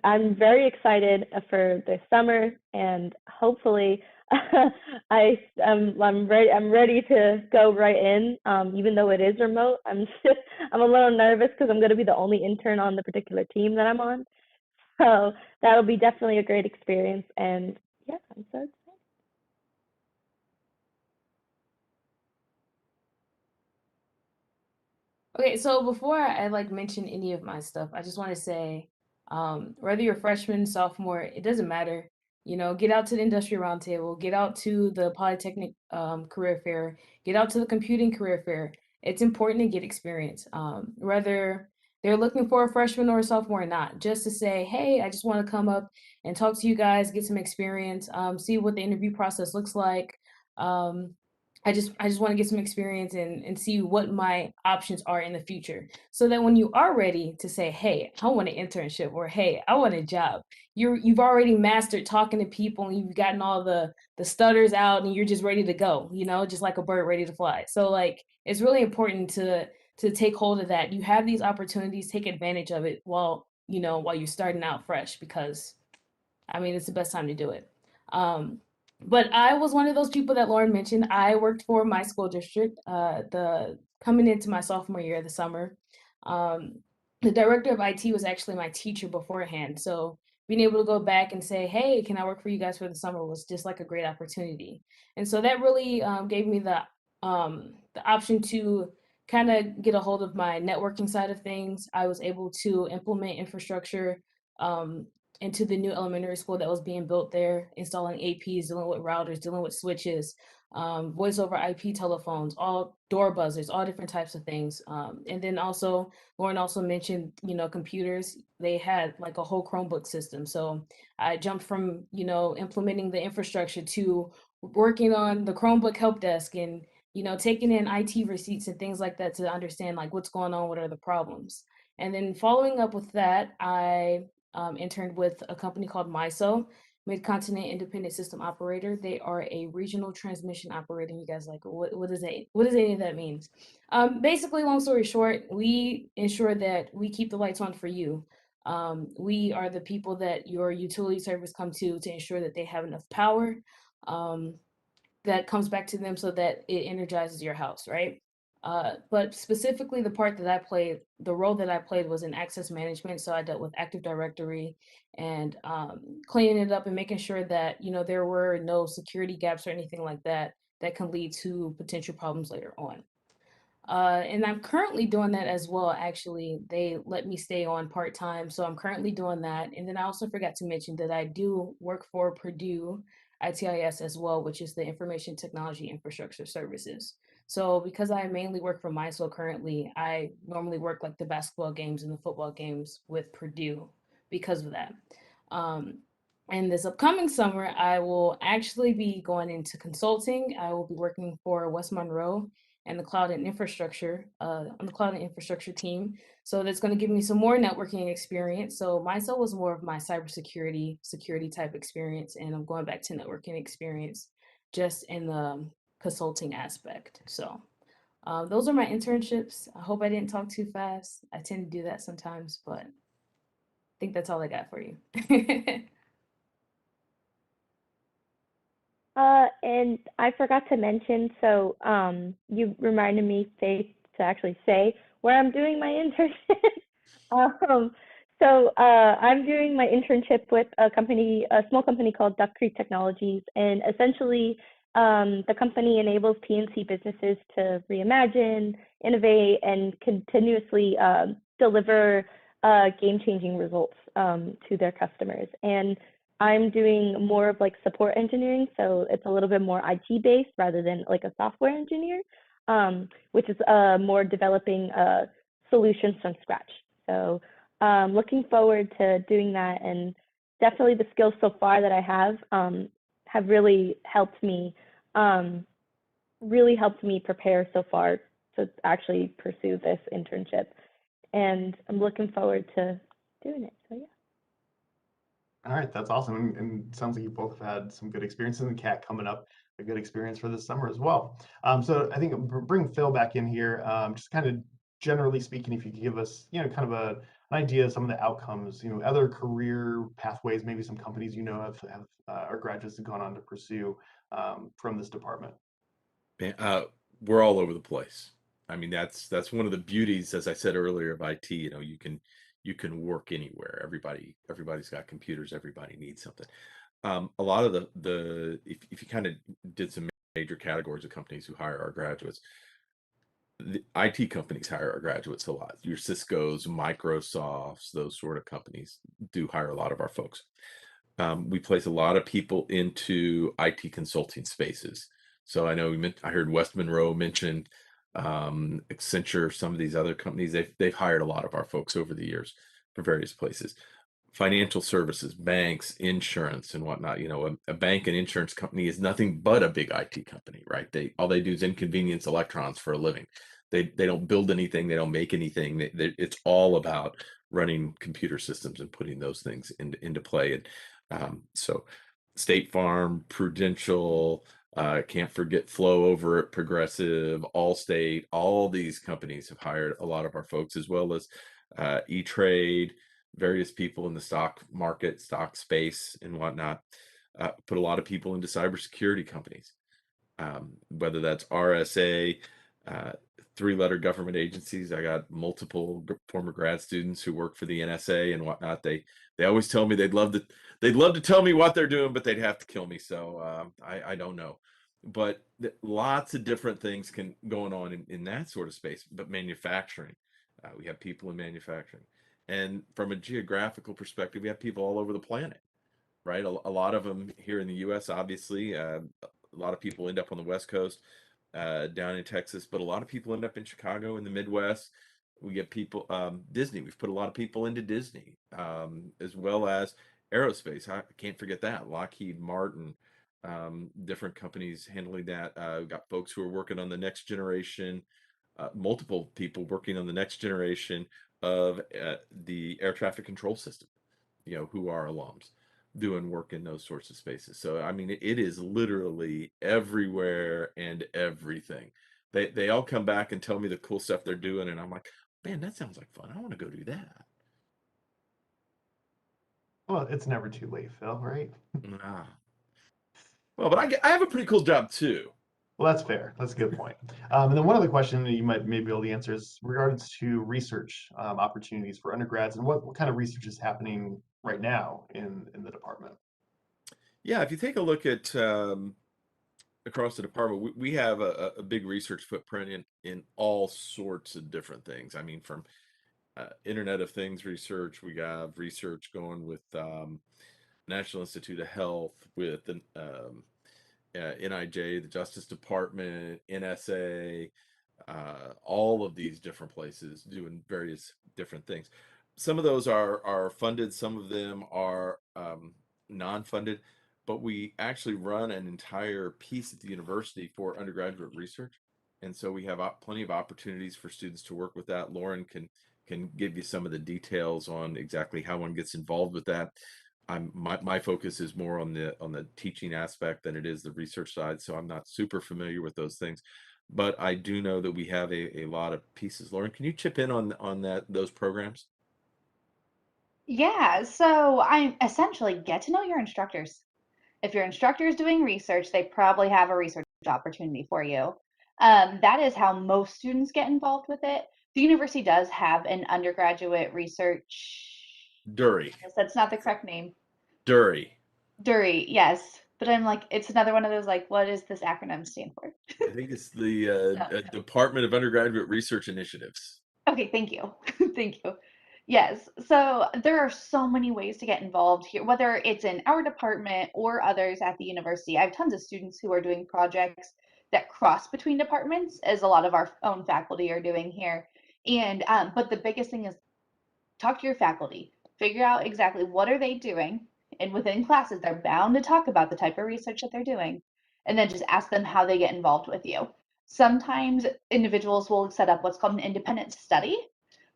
I'm very excited for this summer, and hopefully I'm ready to go right in. Even though it is remote, I'm a little nervous because I'm going to be the only intern on the particular team that I'm on. So that'll be definitely a great experience, and yeah, I'm so excited. Okay, so before I like mention any of my stuff, I just want to say, whether you're a freshman, sophomore, it doesn't matter. You know, get out to the industry roundtable, get out to the Polytechnic career fair, get out to the computing career fair. It's important to get experience, whether they're looking for a freshman or a sophomore or not. Just to say, hey, I just want to come up and talk to you guys, get some experience, see what the interview process looks like. Um, I just want to get some experience and see what my options are in the future. So that when you are ready to say, hey, I want an internship, or hey, I want a job, you've already mastered talking to people, and you've gotten all the stutters out, and you're just ready to go, you know, just like a bird ready to fly. So like it's really important to take hold of that. You have these opportunities, take advantage of it while you're starting out fresh, because I mean, it's the best time to do it. But I was one of those people that Lauren mentioned. I worked for my school district, the coming into my sophomore year of the summer. Um, the director of IT was actually my teacher beforehand. So being able to go back and say, hey, can I work for you guys for the summer, was just like a great opportunity. And so that really gave me the option to kind of get a hold of my networking side of things. I was able to implement infrastructure um, into the new elementary school that was being built there, installing APs, dealing with routers, dealing with switches, voice over IP telephones, all door buzzers, all different types of things. And then also, Lauren also mentioned, computers. They had like a whole Chromebook system. So I jumped from, implementing the infrastructure to working on the Chromebook help desk and, taking in IT receipts and things like that to understand like what's going on, what are the problems. And then following up with that, I interned with a company called MISO, Mid-Continent Independent System Operator. They are a regional transmission operator. You guys like, what does any of that means? Basically, long story short, we ensure that we keep the lights on for you. We are the people that your utility service come to ensure that they have enough power. That comes back to them so that it energizes your house, right? But specifically the role that I played was in access management. So I dealt with Active Directory and cleaning it up and making sure that, there were no security gaps or anything like that that can lead to potential problems later on. And I'm currently doing that as well. Actually, they let me stay on part-time. So I'm currently doing that. And then I also forgot to mention that I do work for Purdue ITIS as well, which is the Information Technology Infrastructure Services. So because I mainly work for MISO currently, I normally work like the basketball games and the football games with Purdue because of that. And this upcoming summer, I will actually be going into consulting. I will be working for West Monroe and the cloud and infrastructure on the cloud and infrastructure team. So that's going to give me some more networking experience. So MISO was more of my cybersecurity security type experience, and I'm going back to networking experience just in the consulting aspect. So those are my internships. I hope I didn't talk too fast. I tend to do that sometimes, but I think that's all I got for you. And I forgot to mention, so you reminded me, Faith, to actually say where I'm doing my internship. So I'm doing my internship with a small company called Duck Creek Technologies, and essentially the company enables PNC businesses to reimagine, innovate, and continuously deliver game-changing results to their customers. And I'm doing more of like support engineering, so it's a little bit more IT based rather than like a software engineer, which is more developing solutions from scratch. So looking forward to doing that, and definitely the skills so far that I have really helped me prepare so far to actually pursue this internship, and I'm looking forward to doing it. So yeah. All right, that's awesome. And it sounds like you both have had some good experiences, and Kat coming up, a good experience for this summer as well. So I think bring Phil back in here, just kind of generally speaking, if you could give us, kind of an idea of some of the outcomes, other career pathways, maybe some companies, have our graduates have gone on to pursue from this department. We're all over the place. I mean, that's one of the beauties, as I said earlier, of IT. You can work anywhere. Everybody's got computers. Everybody needs something. A lot of if you kind of did some major categories of companies who hire our graduates, the IT companies hire our graduates a lot. Your Cisco's, Microsofts, those sort of companies do hire a lot of our folks. We place a lot of people into IT consulting spaces. So I know I heard West Monroe mention Accenture, some of these other companies. They've hired a lot of our folks over the years for various places. Financial services, banks, insurance, and whatnot. A bank and insurance company is nothing but a big IT company, right? All they do is inconvenience electrons for a living. They don't build anything. They don't make anything. It's all about running computer systems and putting those things into play. And so State Farm, Prudential, can't forget Flow over at Progressive, Allstate, all these companies have hired a lot of our folks, as well as E-Trade, various people in the stock market, stock space, and whatnot. Put a lot of people into cybersecurity companies, whether that's RSA, three-letter government agencies. I got multiple former grad students who work for the NSA and whatnot. They always tell me they'd love to tell me what they're doing, but they'd have to kill me. So I don't know. But lots of different things going on in that sort of space. But manufacturing, we have people in manufacturing. And from a geographical perspective, we have people all over the planet, right? A lot of them here in the U.S., obviously. A lot of people end up on the West Coast, down in Texas, but a lot of people end up in Chicago, in the Midwest. We get people, Disney. We've put a lot of people into Disney, as well as aerospace. I can't forget that. Lockheed Martin, different companies handling that. We've got folks who are working on the next generation, multiple people working on the next generation of the air traffic control system, who are alums doing work in those sorts of spaces. So, I mean, it is literally everywhere and everything. They all come back and tell me the cool stuff they're doing, and I'm like, man, that sounds like fun. I want to go do that. Well, it's never too late, Phil, right? Ah. Well, but I have a pretty cool job too. Well, that's fair. That's a good point. And then one other question that you might maybe be able to answer is regards to research opportunities for undergrads, and what kind of research is happening right now in the department. Yeah, if you take a look at across the department, we have a big research footprint in all sorts of different things. I mean, from Internet of Things research, we have research going with National Institute of Health, with the NIJ, the Justice Department, NSA, all of these different places doing various different things. Some of those are funded, some of them are non-funded, but we actually run an entire piece at the university for undergraduate research. And so we have plenty of opportunities for students to work with that. Lauren can give you some of the details on exactly how one gets involved with that. My focus is more on the teaching aspect than it is the research side, so I'm not super familiar with those things, but I do know that we have a lot of pieces. Lauren, can you chip in on those programs? Yeah, so I essentially get to know your instructors. If your instructor is doing research, they probably have a research opportunity for you. That is how most students get involved with it. The university does have an undergraduate research. Dury. Yes, that's not the correct name. Dury. Dury, yes. But I'm like, it's another one of those, like, what does this acronym stand for? I think it's the Department of Undergraduate Research Initiatives. Okay, thank you. Thank you. Yes, so there are so many ways to get involved here, whether it's in our department or others at the university. I have tons of students who are doing projects that cross between departments, as a lot of our own faculty are doing here. And but the biggest thing is talk to your faculty, figure out exactly what are they doing, and within classes, they're bound to talk about the type of research that they're doing, and then just ask them how they get involved with you. Sometimes individuals will set up what's called an independent study,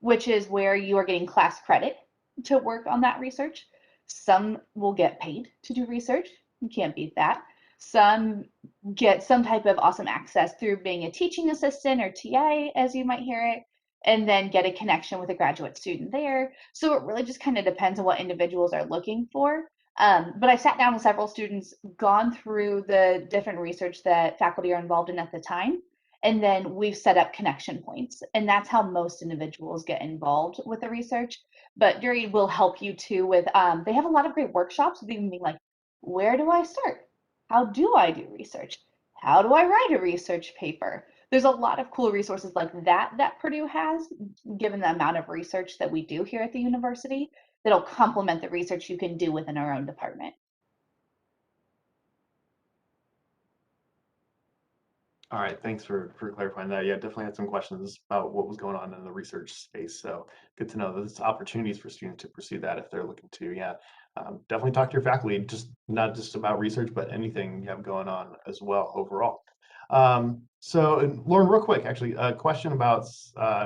which is where you are getting class credit to work on that research. Some will get paid to do research. You can't beat that. Some get some type of awesome access through being a teaching assistant or TA, as you might hear it, and then get a connection with a graduate student there. So it really just kind of depends on what individuals are looking for. But I sat down with several students, gone through the different research that faculty are involved in at the time, and then we've set up connection points. And that's how most individuals get involved with the research. But Dury will help you too with, they have a lot of great workshops with even being like, where do I start? How do I do research? How do I write a research paper? There's a lot of cool resources like that that Purdue has, given the amount of research that we do here at the university, that'll complement the research you can do within our own department. All right, thanks for clarifying that. Yeah, definitely had some questions about what was going on in the research space. So good to know there's opportunities for students to pursue that if they're looking to. Yeah, definitely talk to your faculty, just not just about research, but anything you have going on as well overall. So Lauren, real quick, actually, a question about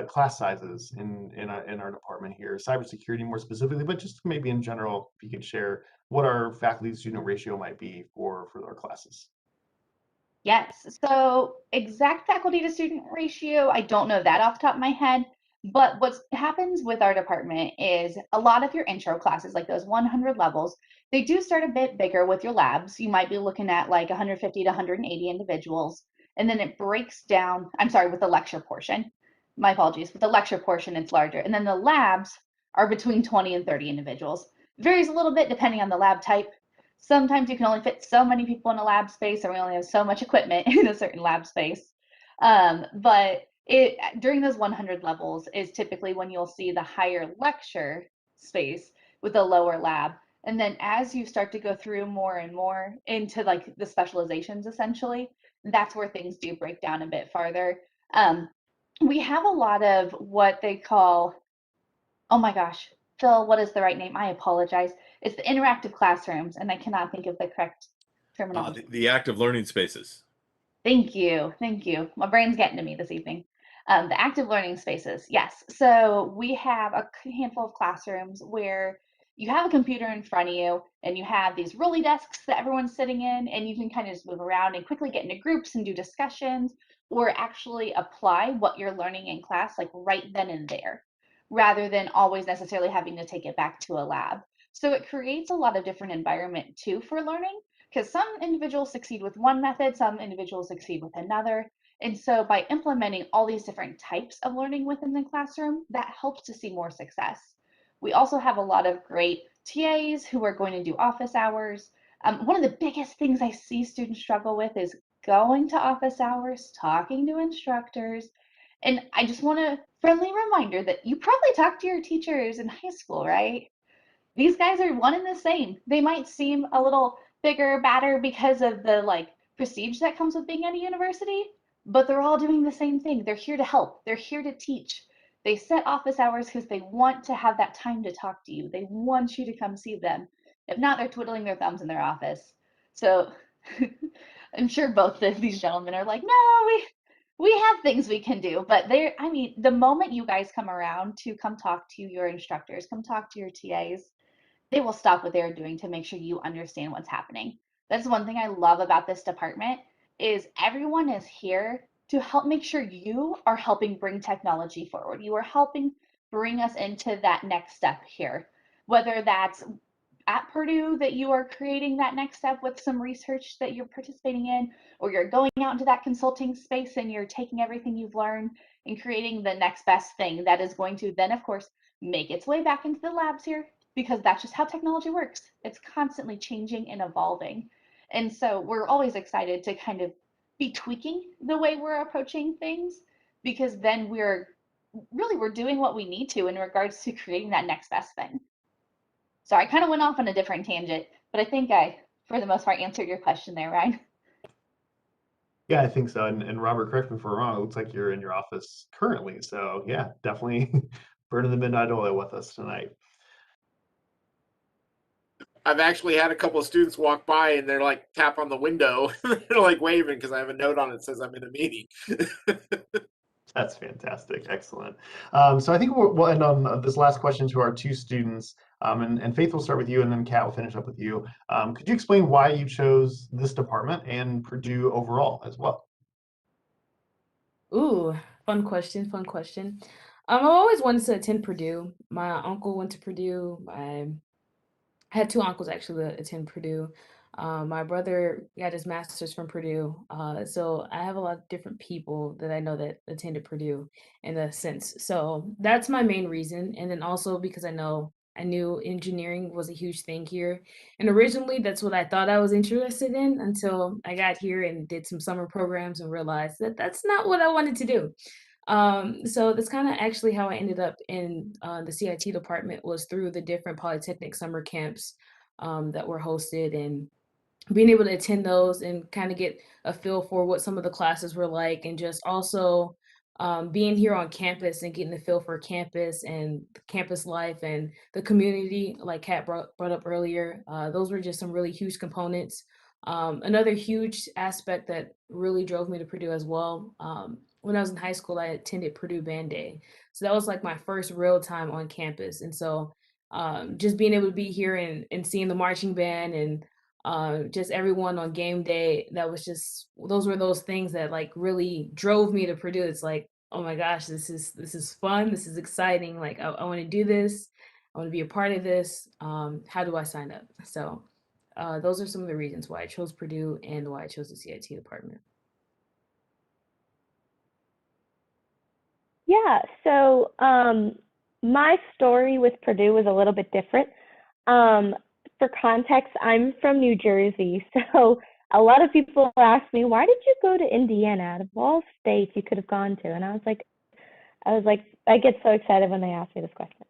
class sizes in our department here, cybersecurity more specifically, but just maybe in general, if you could share what our faculty to student ratio might be for our classes. Yes, so exact faculty to student ratio, I don't know that off the top of my head, but what happens with our department is a lot of your intro classes, like those 100 levels, they do start a bit bigger with your labs. You might be looking at like 150 to 180 individuals, and then it breaks down, I'm sorry, with the lecture portion. My apologies, with the lecture portion, it's larger. And then the labs are between 20 and 30 individuals. Varies a little bit depending on the lab type. Sometimes you can only fit so many people in a lab space, or we only have so much equipment in a certain lab space. But during those 100 levels is typically when you'll see the higher lecture space with the lower lab. And then as you start to go through more and more into like the specializations, essentially, that's where things do break down a bit farther. We have a lot of what they call, oh my gosh, Phil, what is the right name? I apologize. It's the interactive classrooms, and I cannot think of the correct terminology. The active learning spaces. Thank you. Thank you. My brain's getting to me this evening. The active learning spaces. Yes. So we have a handful of classrooms where you have a computer in front of you and you have these rolly desks that everyone's sitting in, and you can kind of just move around and quickly get into groups and do discussions or actually apply what you're learning in class like right then and there, rather than always necessarily having to take it back to a lab. So it creates a lot of different environment too for learning, because some individuals succeed with one method, some individuals succeed with another. And so by implementing all these different types of learning within the classroom, that helps to see more success. We also have a lot of great TAs who are going to do office hours. One of the biggest things I see students struggle with is going to office hours, talking to instructors. And I just want a friendly reminder that you probably talk to your teachers in high school, right? These guys are one and the same. They might seem a little bigger, badder because of the like prestige that comes with being at a university, but they're all doing the same thing. They're here to help. They're here to teach. They set office hours because they want to have that time to talk to you. They want you to come see them. If not, they're twiddling their thumbs in their office. So I'm sure both of these gentlemen are like, no, we have things we can do. But I mean, the moment you guys come around to come talk to your instructors, come talk to your TAs, they will stop what they're doing to make sure you understand what's happening. That's one thing I love about this department is everyone is here to help make sure you are helping bring technology forward. You are helping bring us into that next step here, whether that's at Purdue that you are creating that next step with some research that you're participating in, or you're going out into that consulting space and you're taking everything you've learned and creating the next best thing that is going to then, of course, make its way back into the labs here, because that's just how technology works. It's constantly changing and evolving. And so we're always excited to kind of be tweaking the way we're approaching things, because then we're doing what we need to in regards to creating that next best thing. So I kind of went off on a different tangent, but I think I, for the most part, answered your question there, Ryne. Yeah, I think so. And Robert, correct me if I'm wrong, it looks like you're in your office currently. So yeah, definitely burning the midnight oil with us tonight. I've actually had a couple of students walk by and they're like tap on the window. They're like waving because I have a note on it that says I'm in a meeting. That's fantastic. Excellent. So I think we'll end on this last question to our two students. And Faith, will start with you, and then Kat will finish up with you. Could you explain why you chose this department and Purdue overall as well? Ooh, fun question, fun question. I've always wanted to attend Purdue. My uncle went to Purdue. I had two uncles actually that attend Purdue. My brother got his master's from Purdue. So I have a lot of different people that I know that attended Purdue in a sense. So that's my main reason. And then also because I knew engineering was a huge thing here. And originally that's what I thought I was interested in until I got here and did some summer programs and realized that that's not what I wanted to do. So that's kind of actually how I ended up in the CIT department, was through the different Polytechnic summer camps that were hosted, and being able to attend those and kind of get a feel for what some of the classes were like, and just also being here on campus and getting a feel for campus and campus life and the community, like Kat brought up earlier. Those were just some really huge components. Another huge aspect that really drove me to Purdue as well. When I was in high school, I attended Purdue Band Day. So that was like my first real time on campus. And so just being able to be here and seeing the marching band and just everyone on game day, those were those things that like really drove me to Purdue. It's like, oh my gosh, this is fun. This is exciting. Like I want to do this. I want to be a part of this. How do I sign up? So those are some of the reasons why I chose Purdue and why I chose the CIT department. Yeah, so my story with Purdue was a little bit different. For context, I'm from New Jersey, so a lot of people ask me, why did you go to Indiana out of all states you could have gone to? And I was like, I get so excited when they ask me this question.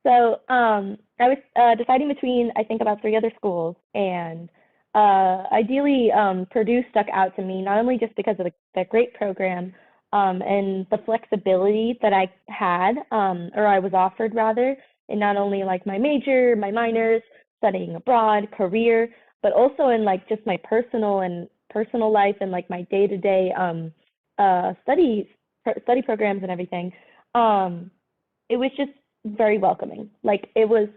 So I was deciding between, I think, about 3 other schools, and ideally Purdue stuck out to me, not only just because of the great program and the flexibility that I had, or I was offered rather, in not only like my major, my minors, studying abroad, career, but also in like just my personal life and like my day-to-day study programs and everything. It was just very welcoming. Like it was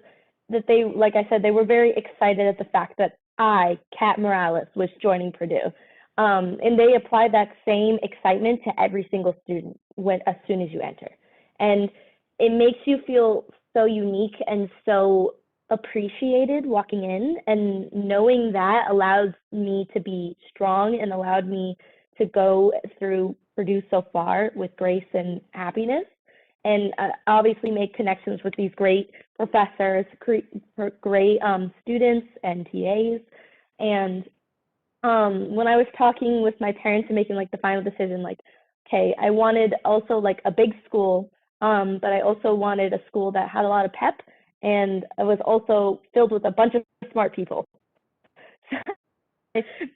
that they, like I said, they were very excited at the fact that I, Kat Morales, was joining Purdue. And they applied that same excitement to every single student as soon as you enter. And it makes you feel so unique and so appreciated walking in, and knowing that allows me to be strong and allowed me to go through Purdue so far with grace and happiness, and obviously make connections with these great professors, great students and TAs. And when I was talking with my parents and making like the final decision, like, okay, I wanted also like a big school, but I also wanted a school that had a lot of pep, and it was also filled with a bunch of smart people.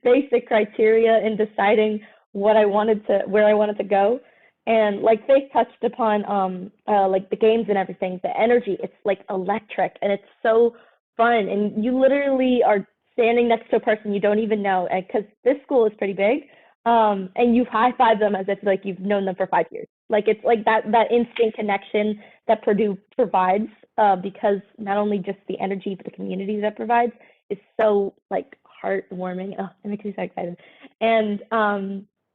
Basic criteria in deciding where I wanted to go. And like Faith touched upon like the games and everything, the energy, it's like electric and it's so fun. And you literally are standing next to a person you don't even know, because this school is pretty big, and you high-five them as if like you've known them for 5 years. Like it's like that instant connection that Purdue provides, because not only just the energy, but the community that provides is so like heartwarming. Oh, it makes me so excited. And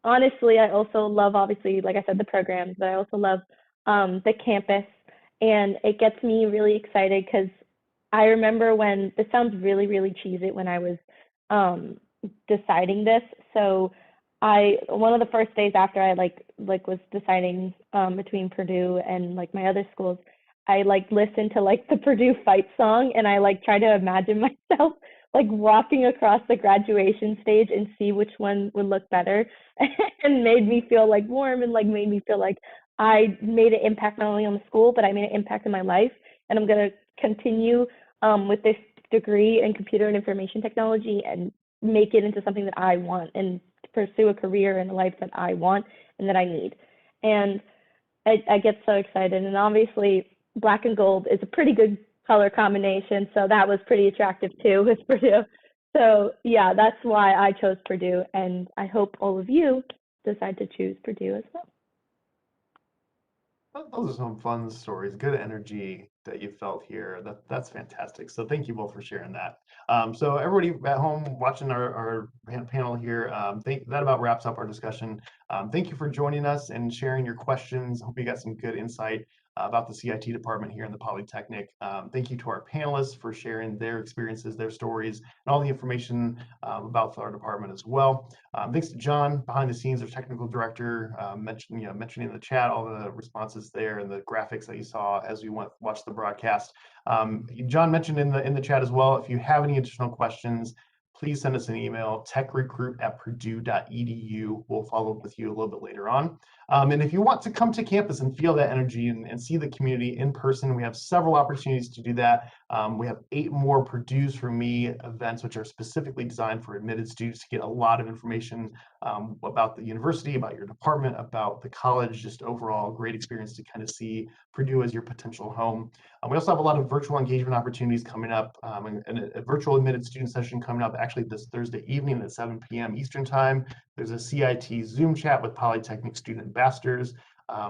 honestly, I also love, obviously, like I said, the programs, but I also love the campus, and it gets me really excited because I remember when, this sounds really, really cheesy, when I was deciding this. So one of the first days after I like was deciding between Purdue and like my other schools, I like listened to like the Purdue fight song, and I like try to imagine myself like walking across the graduation stage and see which one would look better, and made me feel like warm, and like made me feel like I made an impact not only on the school, but I made an impact in my life. And I'm going to continue with this degree in computer and information technology and make it into something that I want, and pursue a career and a life that I want and that I need. And I get so excited. And obviously black and gold is a pretty good color combination, so that was pretty attractive too with Purdue. So yeah, that's why I chose Purdue, and I hope all of you decide to choose Purdue as well. Those are some fun stories, good energy that you felt here. That's fantastic. So thank you both for sharing that. So everybody at home watching our panel here, that about wraps up our discussion. Thank you for joining us and sharing your questions. Hope you got some good insight about the CIT department here in the Polytechnic. Thank you to our panelists for sharing their experiences, their stories, and all the information about our department as well. Thanks to John behind the scenes, our technical director, mentioning in the chat all the responses there and the graphics that you saw as we watched the broadcast. John mentioned in the chat as well, if you have any additional questions, please send us an email, techrecruit@purdue.edu. We'll follow up with you a little bit later on. And if you want to come to campus and feel that energy and see the community in person, we have several opportunities to do that. We have 8 more Purdue's for Me events, which are specifically designed for admitted students to get a lot of information about the university, about your department, about the college, just overall great experience to kind of see Purdue as your potential home. We also have a lot of virtual engagement opportunities coming up, and a virtual admitted student session coming up actually this Thursday evening at 7 p.m. Eastern time. There's a CIT Zoom chat with Polytechnic student ambassadors.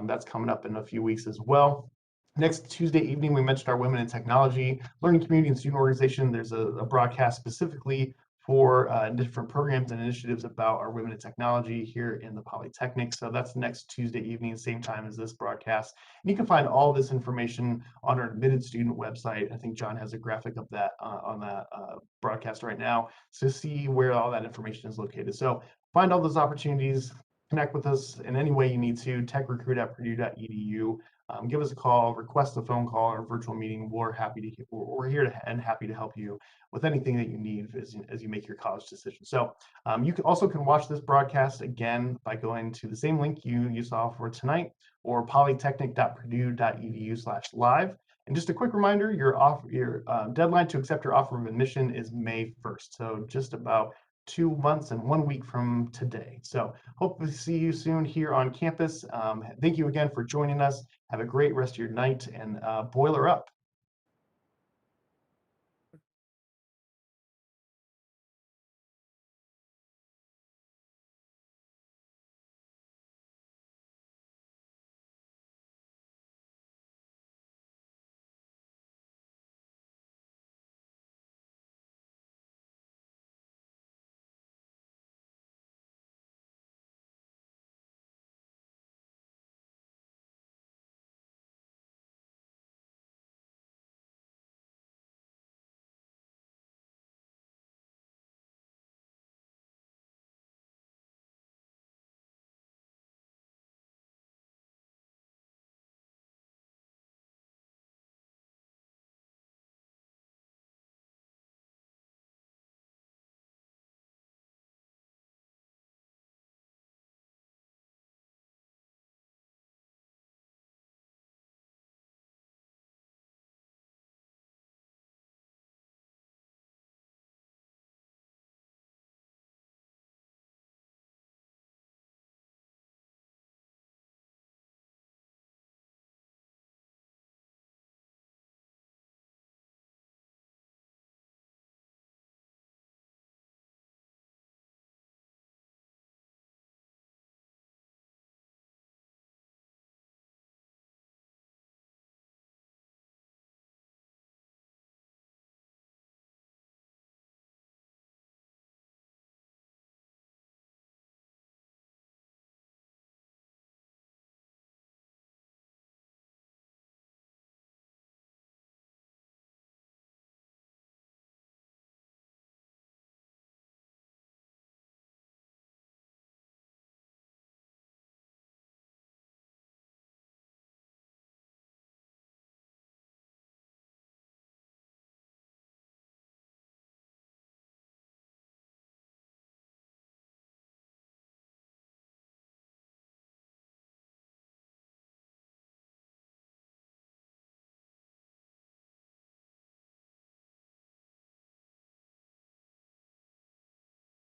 That's coming up in a few weeks as well. Next Tuesday evening, we mentioned our Women in Technology Learning Community and Student Organization. There's a broadcast specifically for different programs and initiatives about our Women in Technology here in the Polytechnic. So that's next Tuesday evening, same time as this broadcast. And you can find all this information on our admitted student website. I think John has a graphic of that on that broadcast right now to see where all that information is located. So find all those opportunities, connect with us in any way you need to, techrecruit@purdue.edu. Give us a call, request a phone call or virtual meeting. We're here and happy to help you with anything that you need as you make your college decision. So you also can watch this broadcast again by going to the same link you saw for tonight, or polytechnic.purdue.edu/live. And just a quick reminder, your deadline to accept your offer of admission is May 1st. So just about 2 months and 1 week from today. So hope to see you soon here on campus. Thank you again for joining us. Have a great rest of your night, and boiler up.